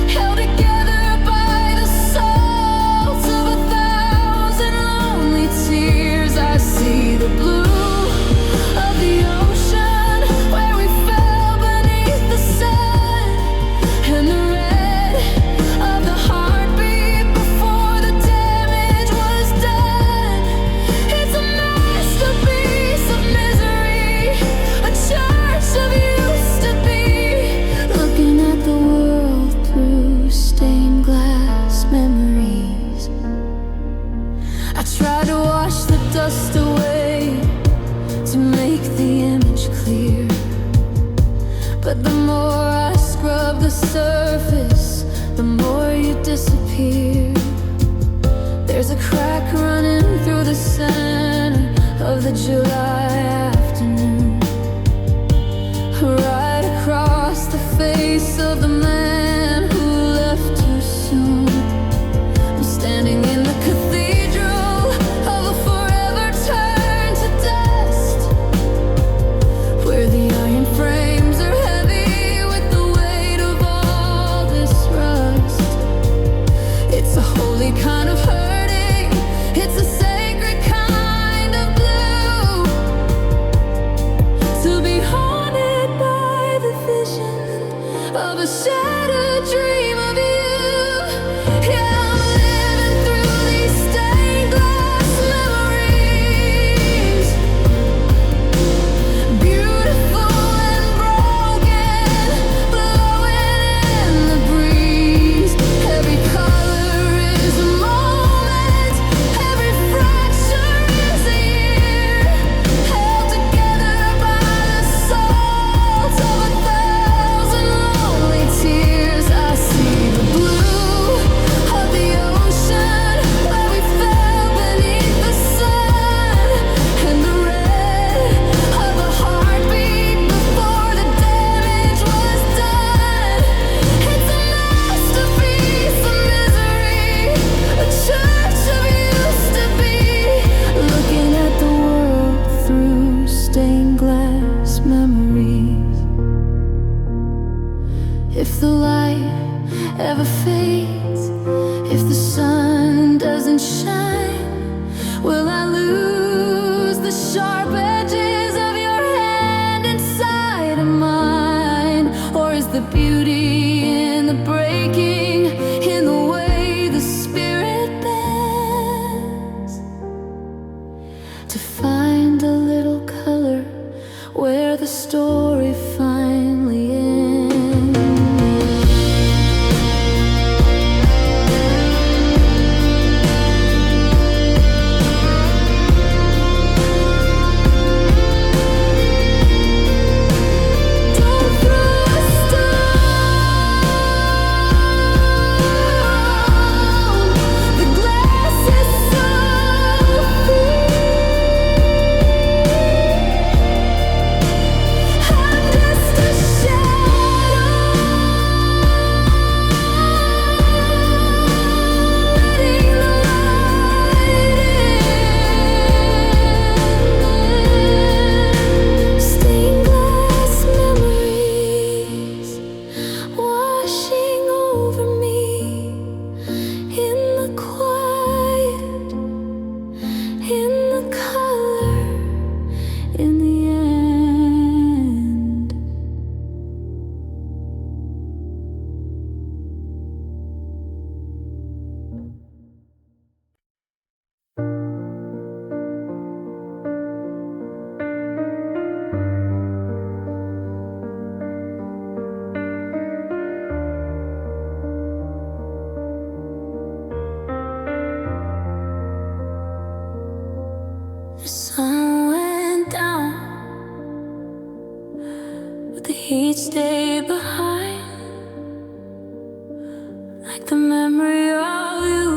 held together by the salts of 1,000 lonely tears. I see the blue of the ocean where we fell beneath the sun, and the red of the heartbeat before the damage was done. It's a masterpiece of misery, a church of used to be, looking at the world through stained glass memories. I try to wash the dust away to make the image clear, but the more I scrub the surface, the more you disappear. There's a crack running through the center of the July afternoon, right across the face of the man who left too soon. I'm standing in the cathedral of a forever turned to dust, where the iron frames are heavy with the weight of all this rust. It's a holy kind of hurting, it's a sacred kind of blue, to be haunted by the vision of a shattered dream of you. Yeah, I'm living through these stained glass memories, beautiful and broken, blowing in the breeze. Every color is a moment, every fracture is a year, held together by the salts of 1,000 lonely tears. I see the blue of the ocean where we fell beneath the sun, and the red of a heartbeat before the damage was done. It's a masterpiece of misery, a church of used to be, looking at the world through stained glass memories. If the light ever fades, if the sun doesn't shine, will I lose the sharp edges of your hand inside of mine? Or is the beauty in the breaking, in the way the spirit bends, to find a little color where the story finally ends? Don't throw a stone He'd stay behind, like the memory of you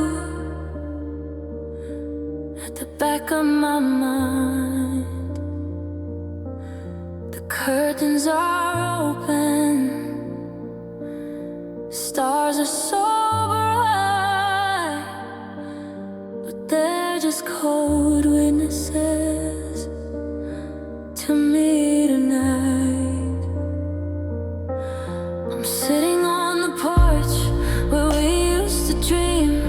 at the back of my mind. The curtains are open, stars are so bright, but they're just cold witnesses to me tonight. I'm sitting on the porch where we used to dream,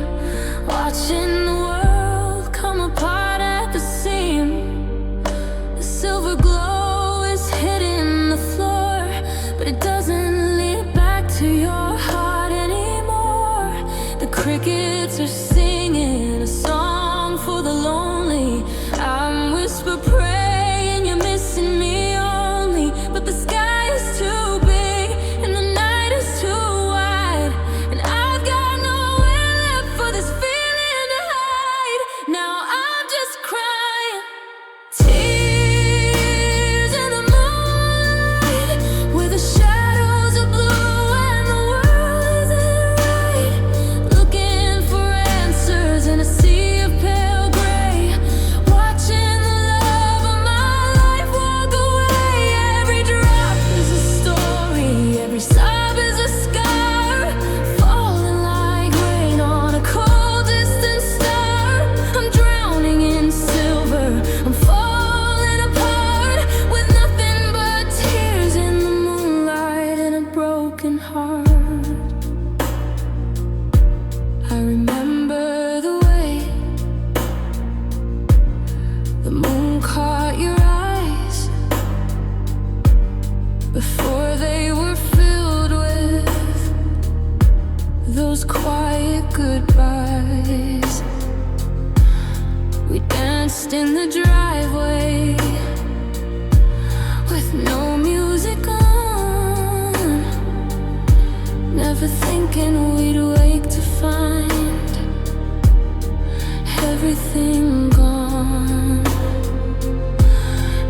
watching the world come apart at the seam. The silver glow is hitting the floor, but it doesn't lead back to your heart anymore. The crickets are singing a song for the lonely. I'm whisper praying you're missing me only, but the sky is too big and the night is too wide, and I've got nowhere left for this feeling to hide. Now I'm just crying tears in the moonlight, where the shadows are blue and the world isn't right. Looking for answers in a sea of pale gray, watching the love of my life walk away. Every drop is a story, every sob is a scar, falling like rain on a cold distant star. I'm drowning in silver, I'm falling apart, with nothing but tears in the moonlight and a broken heart. I remember the way the moon caught your eyes before they were filled with those quiet goodbyes. We danced in the driveway with no music on, never thinking we'd wake to find everything gone.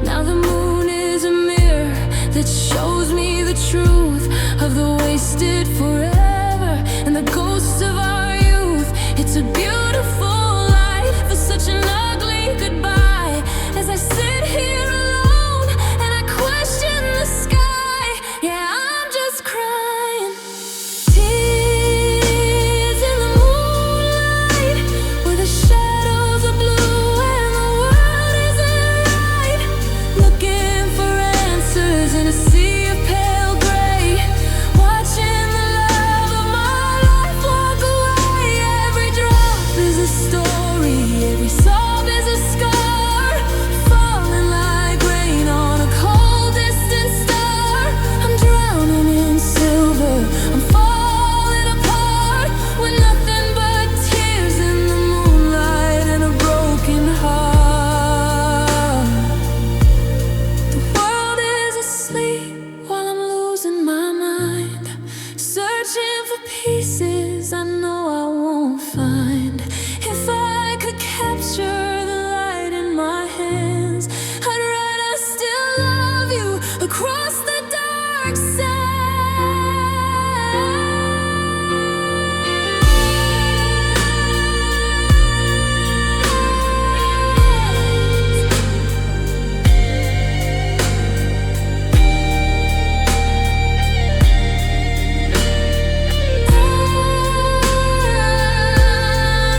Now the moon is a mirror that shows me the truth of the wasted forever and the ghosts of our youth. It's a beautiful life for such an ugly goodbye. As I sit here alone and I question the sky, yeah, I'm just crying tears in the moonlight, where the shadows are blue and the world isn't right. Looking for answers in a sea of pale gray, watching the love of my life walk away. Every drop is a story, every sob is a scar, falling like rain on a cold distant star. I'm drowning in silver, I'm falling apart, with nothing but tears in the moonlight and a broken heart. The world is asleep while I'm losing my mind, searching for pieces I know I won't find. If I could capture the light in my hands, I'd write I still love you across the dark sand.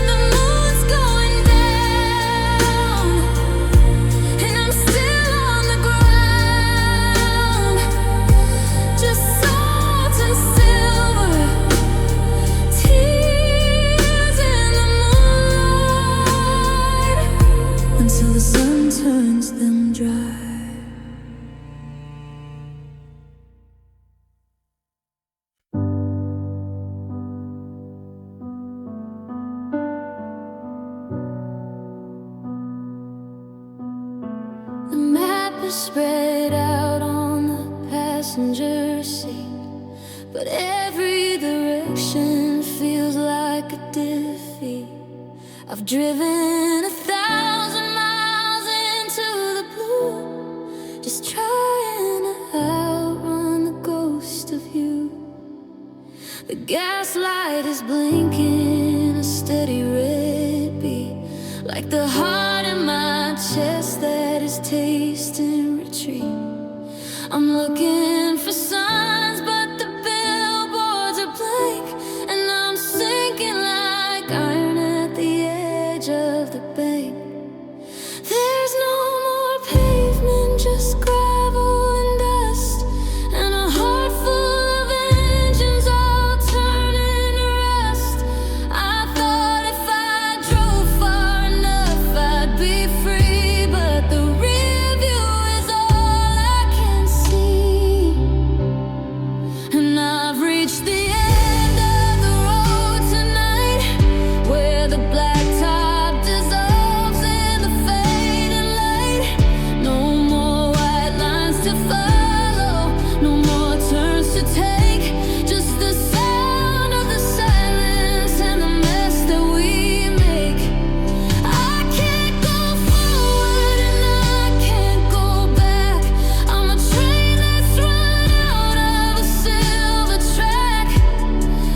The moon's going down, and I'm still on the ground, just salt and silver, tears in the moonlight, until the sun turns them dry. The map is spread out on the passenger seat, but every direction feels like a defeat. I've driven 1,000 miles into the blue, just trying to outrun gaslight is blinking, a steady red beat, like the heart in my chest that is tasting retreat. I'm looking for signs, but the billboards are blank, and I'm sinking like iron at the edge of the bank. There's no more pavement, just gravel and dust, and a heart full of engines all turning to rust. I thought if I drove far enough I'd be free, but the rear view is all I can see. And I've reached the end of the road tonight, where the blacktop dissolves in the fading light. No more white lines to follow, no more turns to take, just the sound of the silence and the mess that we make. I can't go forward and I can't go back. I'm a train that's run out of a silver track.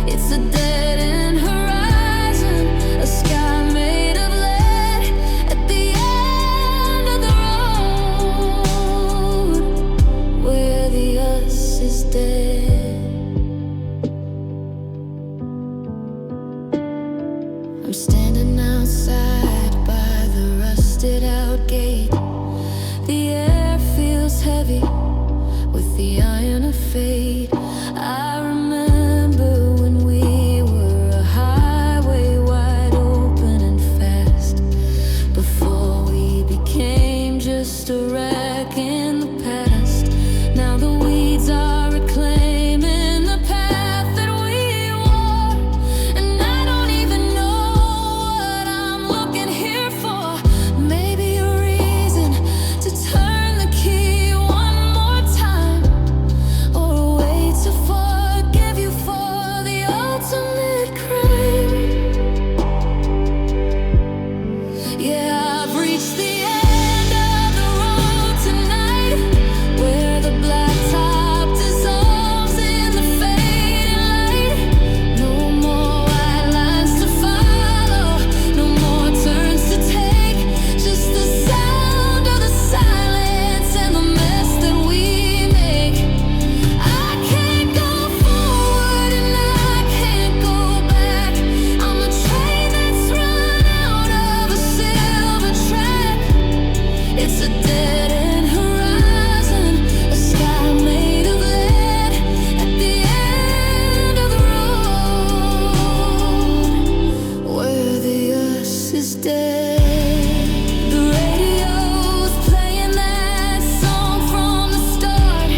It's a dead-end horizon, a sky made of lead at the end of the road, where the us is dead. I'm standing outside by the rusted out gate. The air feels heavy with the iron of fate. I remember when we were a highway wide open and fast, before we became just a wreck in the past. Now the weeds are reclaiming the path that we walk, and I don't even know what I'm looking here for. Maybe a reason to turn the key one more time, or a way to forgive you for the ultimate crime. Yeah, I've reached the end of the road tonight, where the blacktop dissolves in the fading light. No more white lines to follow, no more turns to take, just the sound of the silence and the mess that we make. I can't go forward and I can't go back. I'm a train that's run out of a silver track. It's a dead-end horizon, a sky made of lead at the end of the road, where the us is dead. The radio's playing that song from the start.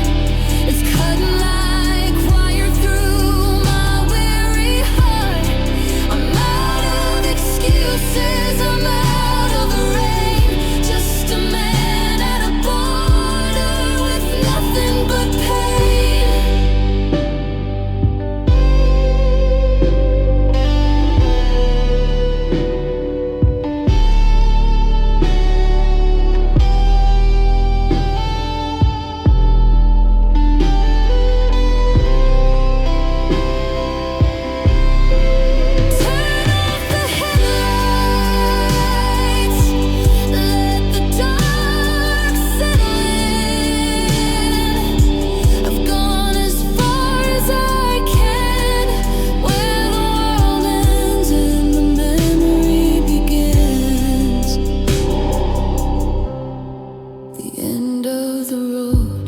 It's cutting like wire through my weary heart. I'm out of excuses, I'm out of the rain, just a man at a border with nothing but pain. Turn off the headlights, let the dark settle in. I've gone as far as I can, where the world ends and the memory begins. The end of the road,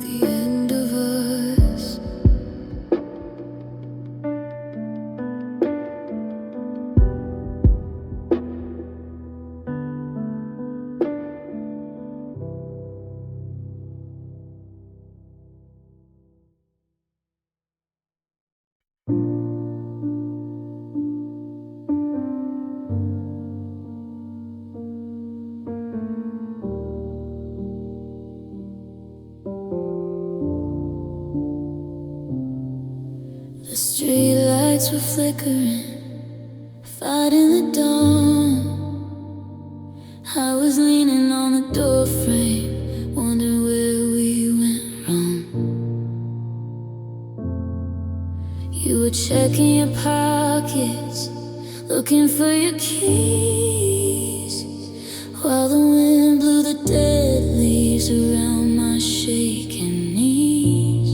the end of us. The streetlights were flickering, fighting the dawn. I was leaning on the doorframe, wondering where we went wrong. were checking your pockets, looking for your keys, while the wind blew the dead leaves around my shaking knees.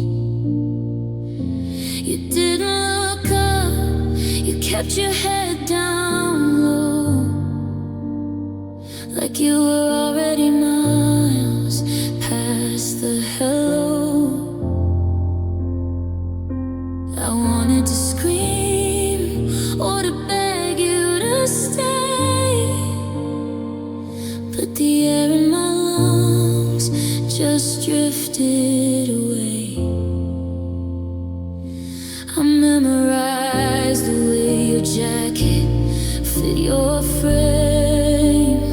You didn't look up, you kept your head down low, like you were already miles past the hello. I wanted to scream or to beg you to stay, but the air in my lungs just drifted away. I memorized the way your jacket fit your frame,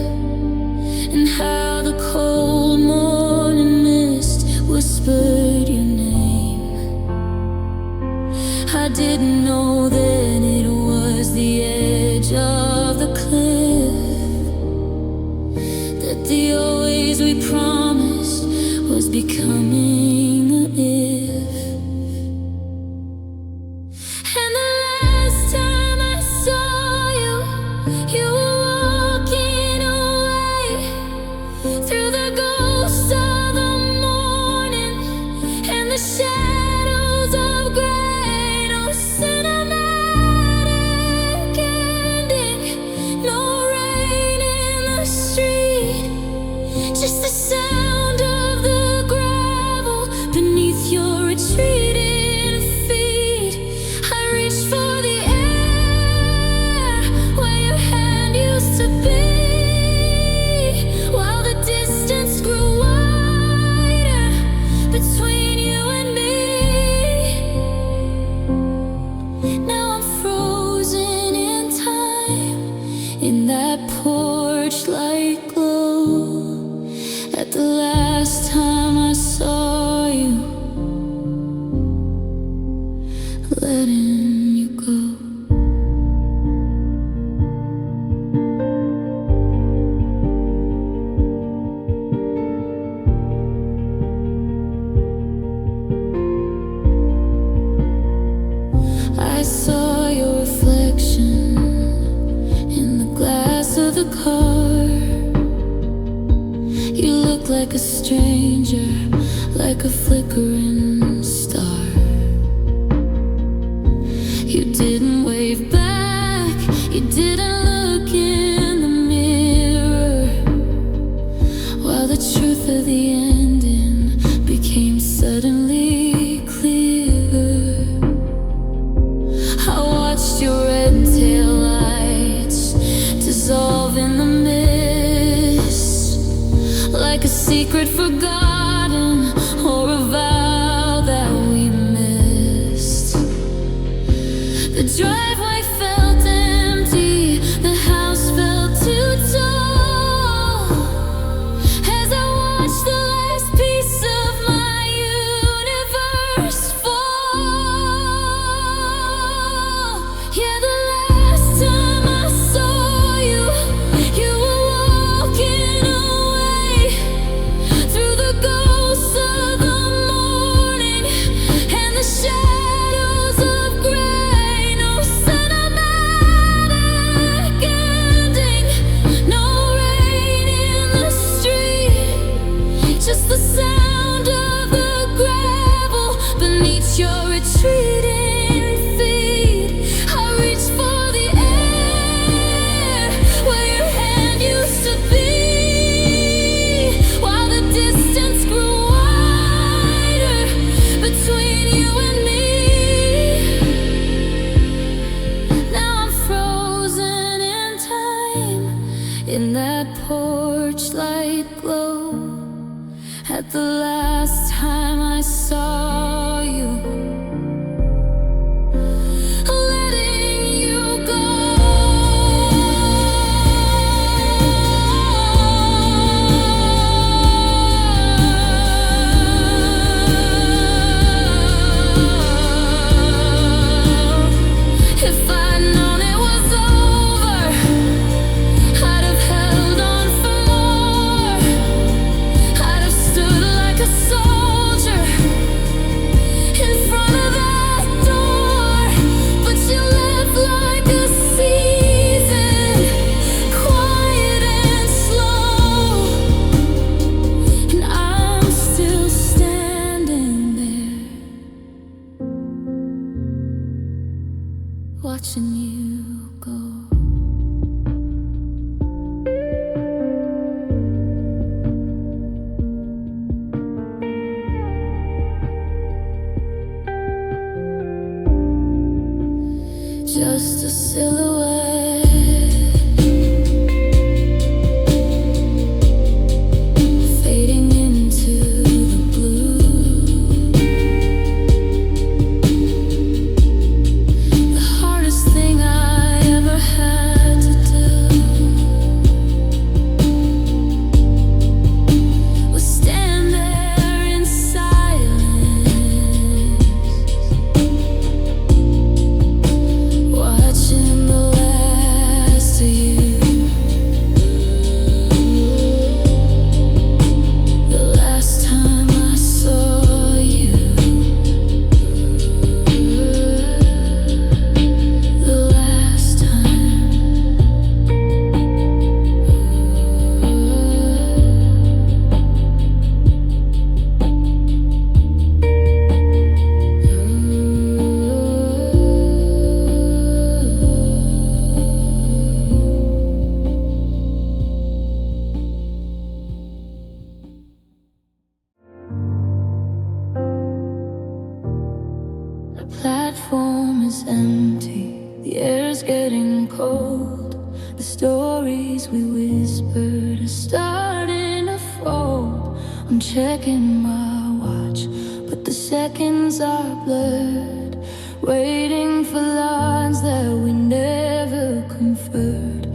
and how the cold morning mist whispered your name. I didn't know then it was the edge of the cliff, that the always we promised was becoming a if. And the last time I saw you, you were walking away through the ghosts of the morning and the shadows of gray. No cinematic ending, no rain in the street, just the sound of the gravel beneath your retreating feet. I reached for the air where your hand used to be, while the distance grew wider between you and me. Now I'm frozen in time, in that porch light glow, at the last time I saw you, letting you go. I saw your reflection in the glass of the car. You look like a stranger, like a flickering star. You didn't wave back, you didn't look in the mirror, while the truth of the ending became suddenly clearer. I watched your red tail lights dissolve in the mist, like a secret forgotten or a vow that we missed. The driveway felt empty, the house felt too tall, as I watched the last piece of my universe fall. Yeah, the last time I saw you, you were walking away through the ghosts of the morning and the shadows of gray. No cinematic ending, no rain in the street, just the sound of the gravel beneath your retreating feet. I reached for the air where your hand used to be, while the distance grew wider between you and me. Now I'm frozen in time, in that porch light glow, at the last time I saw you, letting you go. If I'd known it was over, I'd have held on for more. I'd have stood like a soldier silhouette fading into the blue. The hardest thing I ever had to do was stand there in silence, watching the last of you. The last time I saw you, the last time. The platform is empty, the air's getting cold. The stories we whispered are starting to fold. I'm checking my watch, but the seconds are blurred, waiting for lines that we never conferred.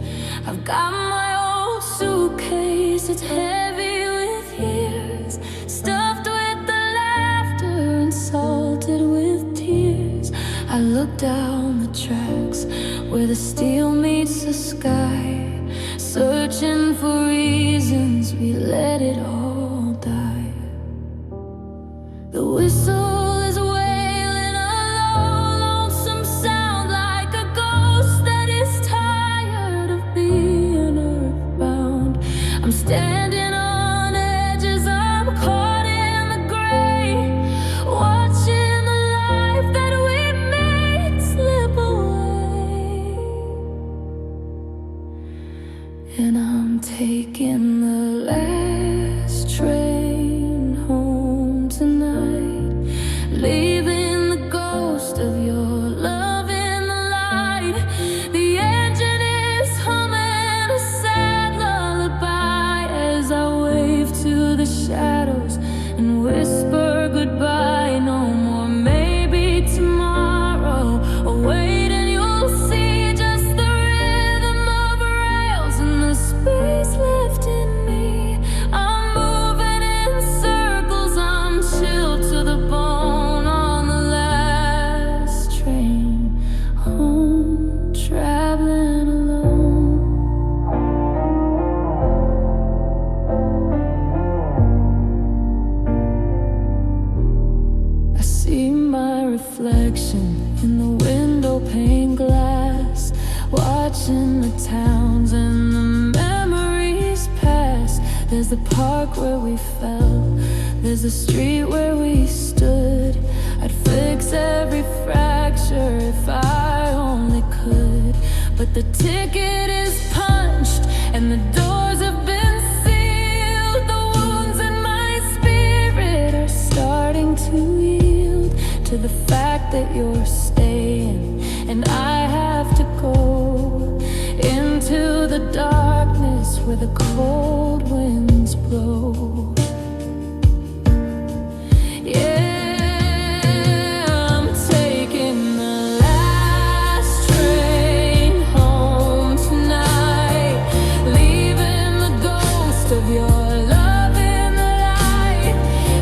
I've got my old suitcase, it's heavy with years, stuffed with the laughter and salted with tears. I look down the tracks where the steel meets the sky, searching for reasons we let it all die. The whistle is wailing a low, lonesome sound, like a ghost that is tired of being earthbound. I'm standing on edges, I'm caught in the gray, watching the life that we made slip away. And I'm taking the last train home tonight, leaving the ghost of your love in the light. The engine is humming a sad lullaby as I wave to the shadows and whisper goodbye. No more maybe tomorrow, or wait and you'll see just the rhythm of rails and the space left in me. I'm moving in circles, I'm chilled to the bone on the last train home, traveling alone. I see my reflection in the window pane glass, watching the towns and the memories pass. There's the park where we fell, there's the street where we stood. I'd fix every fracture if I only could, but the ticket is punched and the doors have been sealed. The wounds in my spirit are starting to yield to the fact that you're staying and I have to go into the darkness where the cold winds blow. Yeah, I'm taking the last train home tonight, leaving the ghost of your love in the light.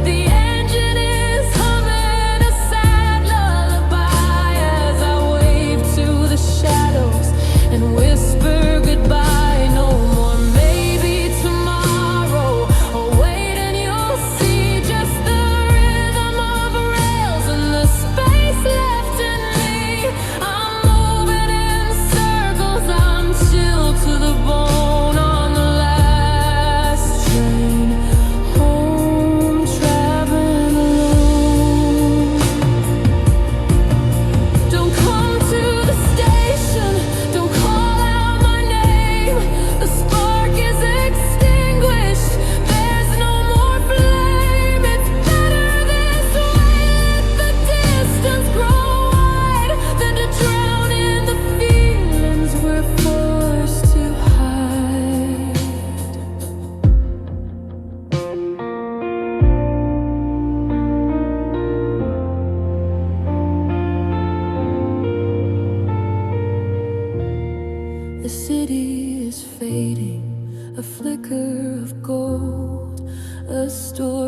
The engine is humming a sad lullaby as I wave to the shadows and whisper goodbye. No more maybe tomorrow, or wait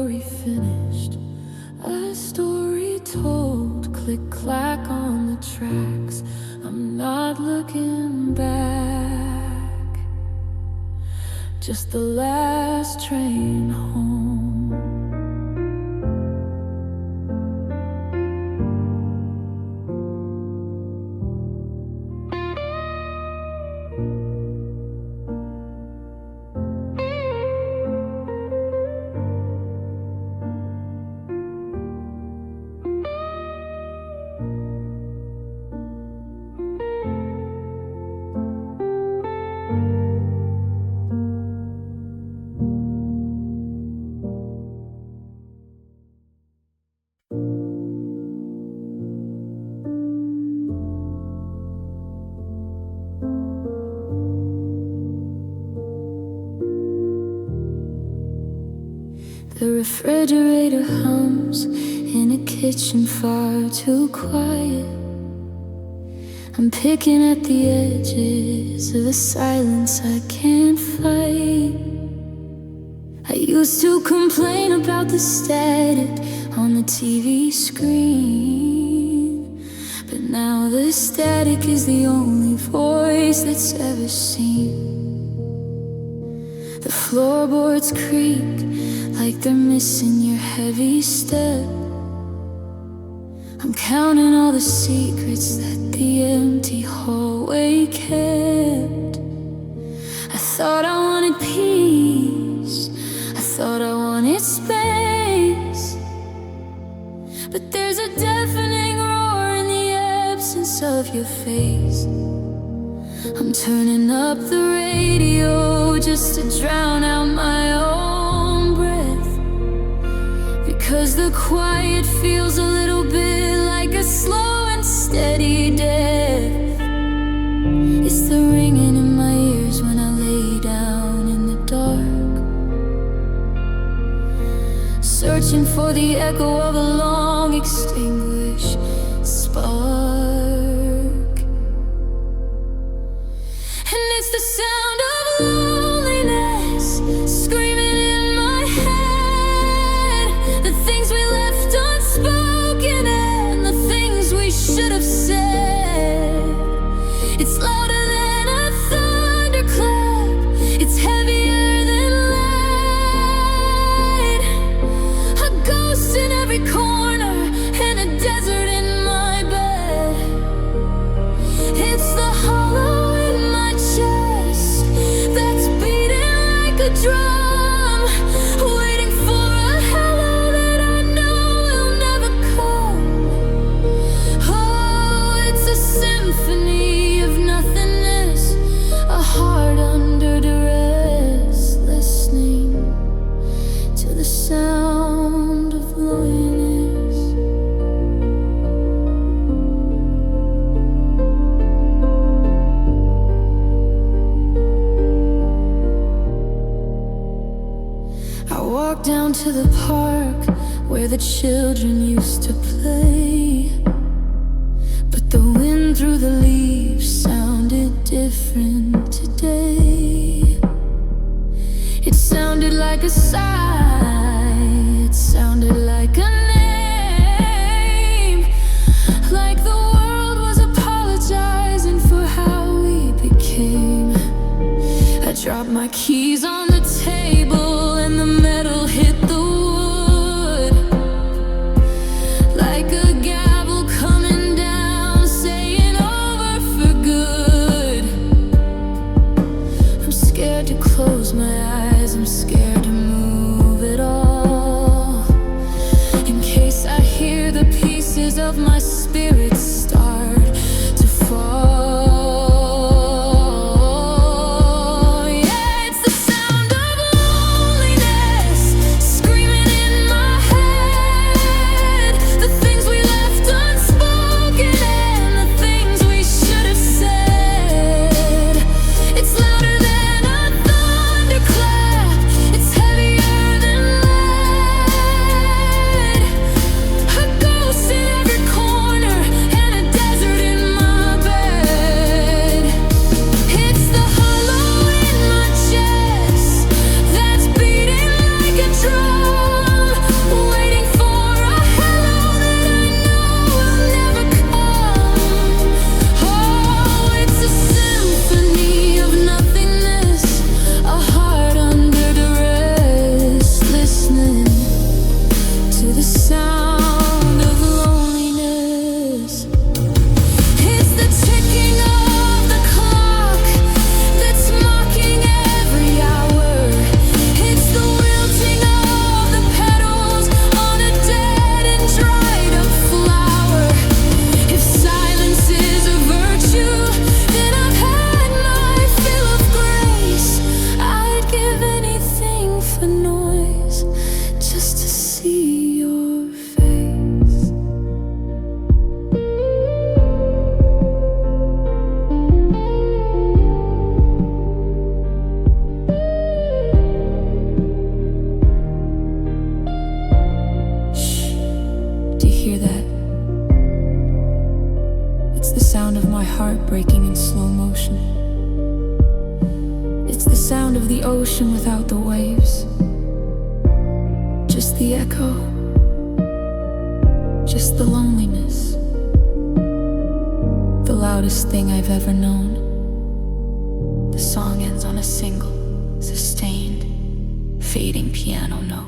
story finished, a story told. Click clack on the tracks, I'm not looking back. Just the last train home. The refrigerator hums in a kitchen far too quiet. I'm picking at the edges of the silence I can't fight. I used to complain about the static on the TV screen, but now the static is the only voice that's ever seen. The floorboards creak like they're missing your heavy step. I'm counting all the secrets that the empty hallway kept. I thought I wanted peace, I thought I wanted space, but there's a deafening roar in the absence of your face. I'm turning up the radio just to drown out my own breath, because the quiet feels a little bit like a slow and steady death. It's the ringing in my ears when I lay down in the dark, searching for the echo of a long extinguished spark. And it's the sound of loneliness screaming in my head, the things we left unspoken and the things we should have said. It's louder than a thunderclap, it's heavier than lead. A ghost in every corner and a desert in my bed. It's the hollow drum, waiting for a hello that I know will never come. Oh, it's a symphony of nothingness, a heart under duress, listening to the sound of loneliness. I walked down to the park where the children used to play, but the wind through the leaves sounded different today. It sounded like a sigh, it sounded like a name, like the world was apologizing for how we became. I dropped my keys on the table and the metal hit the wood, like a gavel coming down, saying over for good. I'm scared to close my eyes, I'm scared to move at all, in case I hear the pieces of my spirit start to fall. Yeah, it's the sound ocean without the waves, just the echo, just the loneliness, the loudest thing I've ever known. The song ends on a single, sustained, fading piano note.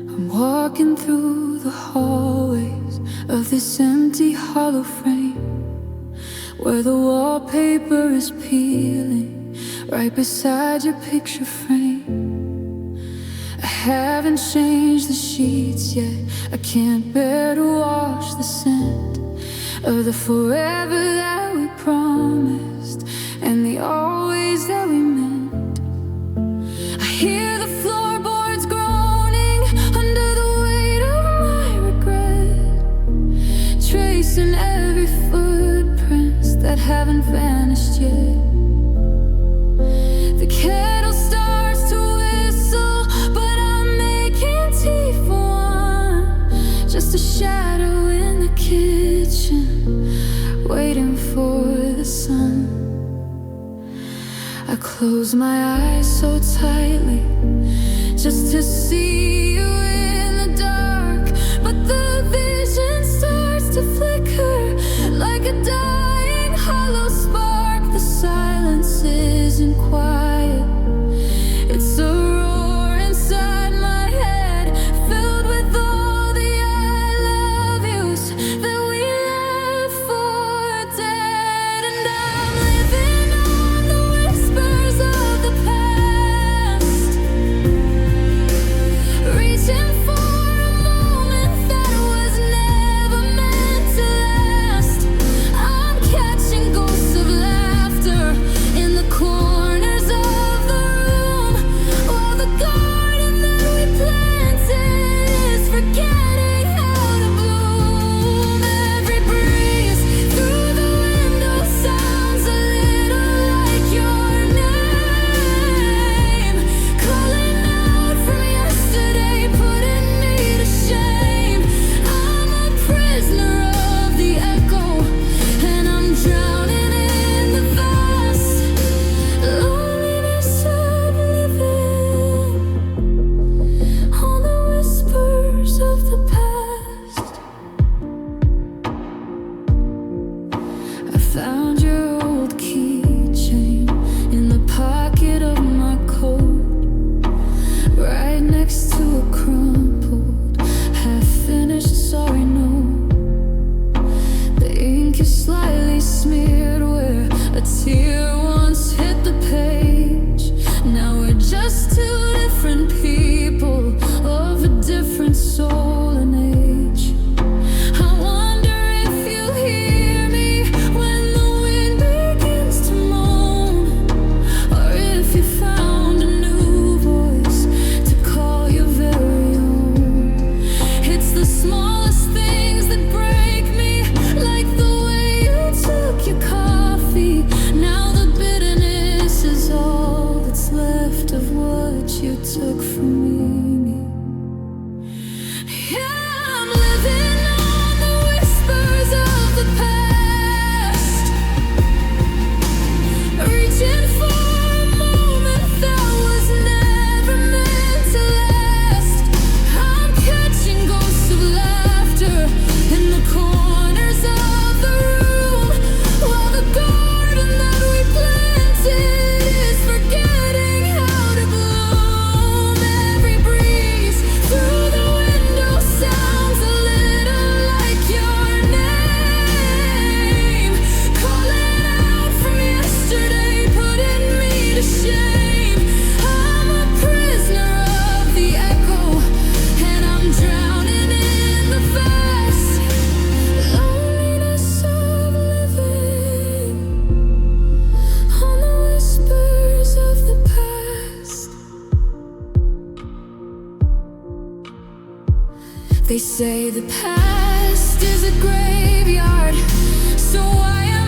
I'm walking through the hallways of this empty hollow frame, where the wallpaper is peeling right beside your picture frame. I haven't changed the sheets yet, I can't bear to wash the scent of the forever that we promised and the always that we meant. I hear the floorboards groaning under the weight of my regret, tracing every footprints that haven't vanished yet. The kettle starts to whistle, but I'm making tea for one, just a shadow in the kitchen, waiting for the sun. I close my eyes so tightly just to see you in the dark, but the vision starts to flicker like a dying hollow spark. The silence isn't quiet, it's a roar inside my head, filled with all the I love yous that we left for dead. And I'm living on the whispers of the past, reaching for a moment that was never meant to last. I'm catching ghosts of laughter in the corners of the room, while the garden that we planted is forgetting how to bloom. Every breeze through the window sounds a little like your name, calling out from yesterday, putting me to shame. I'm a prisoner of the echo, and I'm drowning in the vast loneliness of living on the whispers of the past. I found your old keychain in the pocket of my coat, right next to a crumpled, half-finished sorry note. The ink is slightly smeared where a tear once hit the page. Now we're just two different people of a different soul and age. I wonder if you hear me when the wind begins to moan, or if you found a new voice to call your very own. It's the smallest things that break me, like the way you took your coffee. Now the bitterness is all that's left of what you took from me. Yeah, I'm living on the whispers of the past, reaching for a moment that was never meant to last. I'm catching ghosts of laughter in the corners of the room, while the garden that we planted is forgetting how to bloom. Every breeze through the window sounds a little like your name, calling out from yesterday, putting me to shame. I'm a prisoner of the echo, and I'm drowning in the vast loneliness of living on the whispers of the past. They say the past is a graveyard, so why am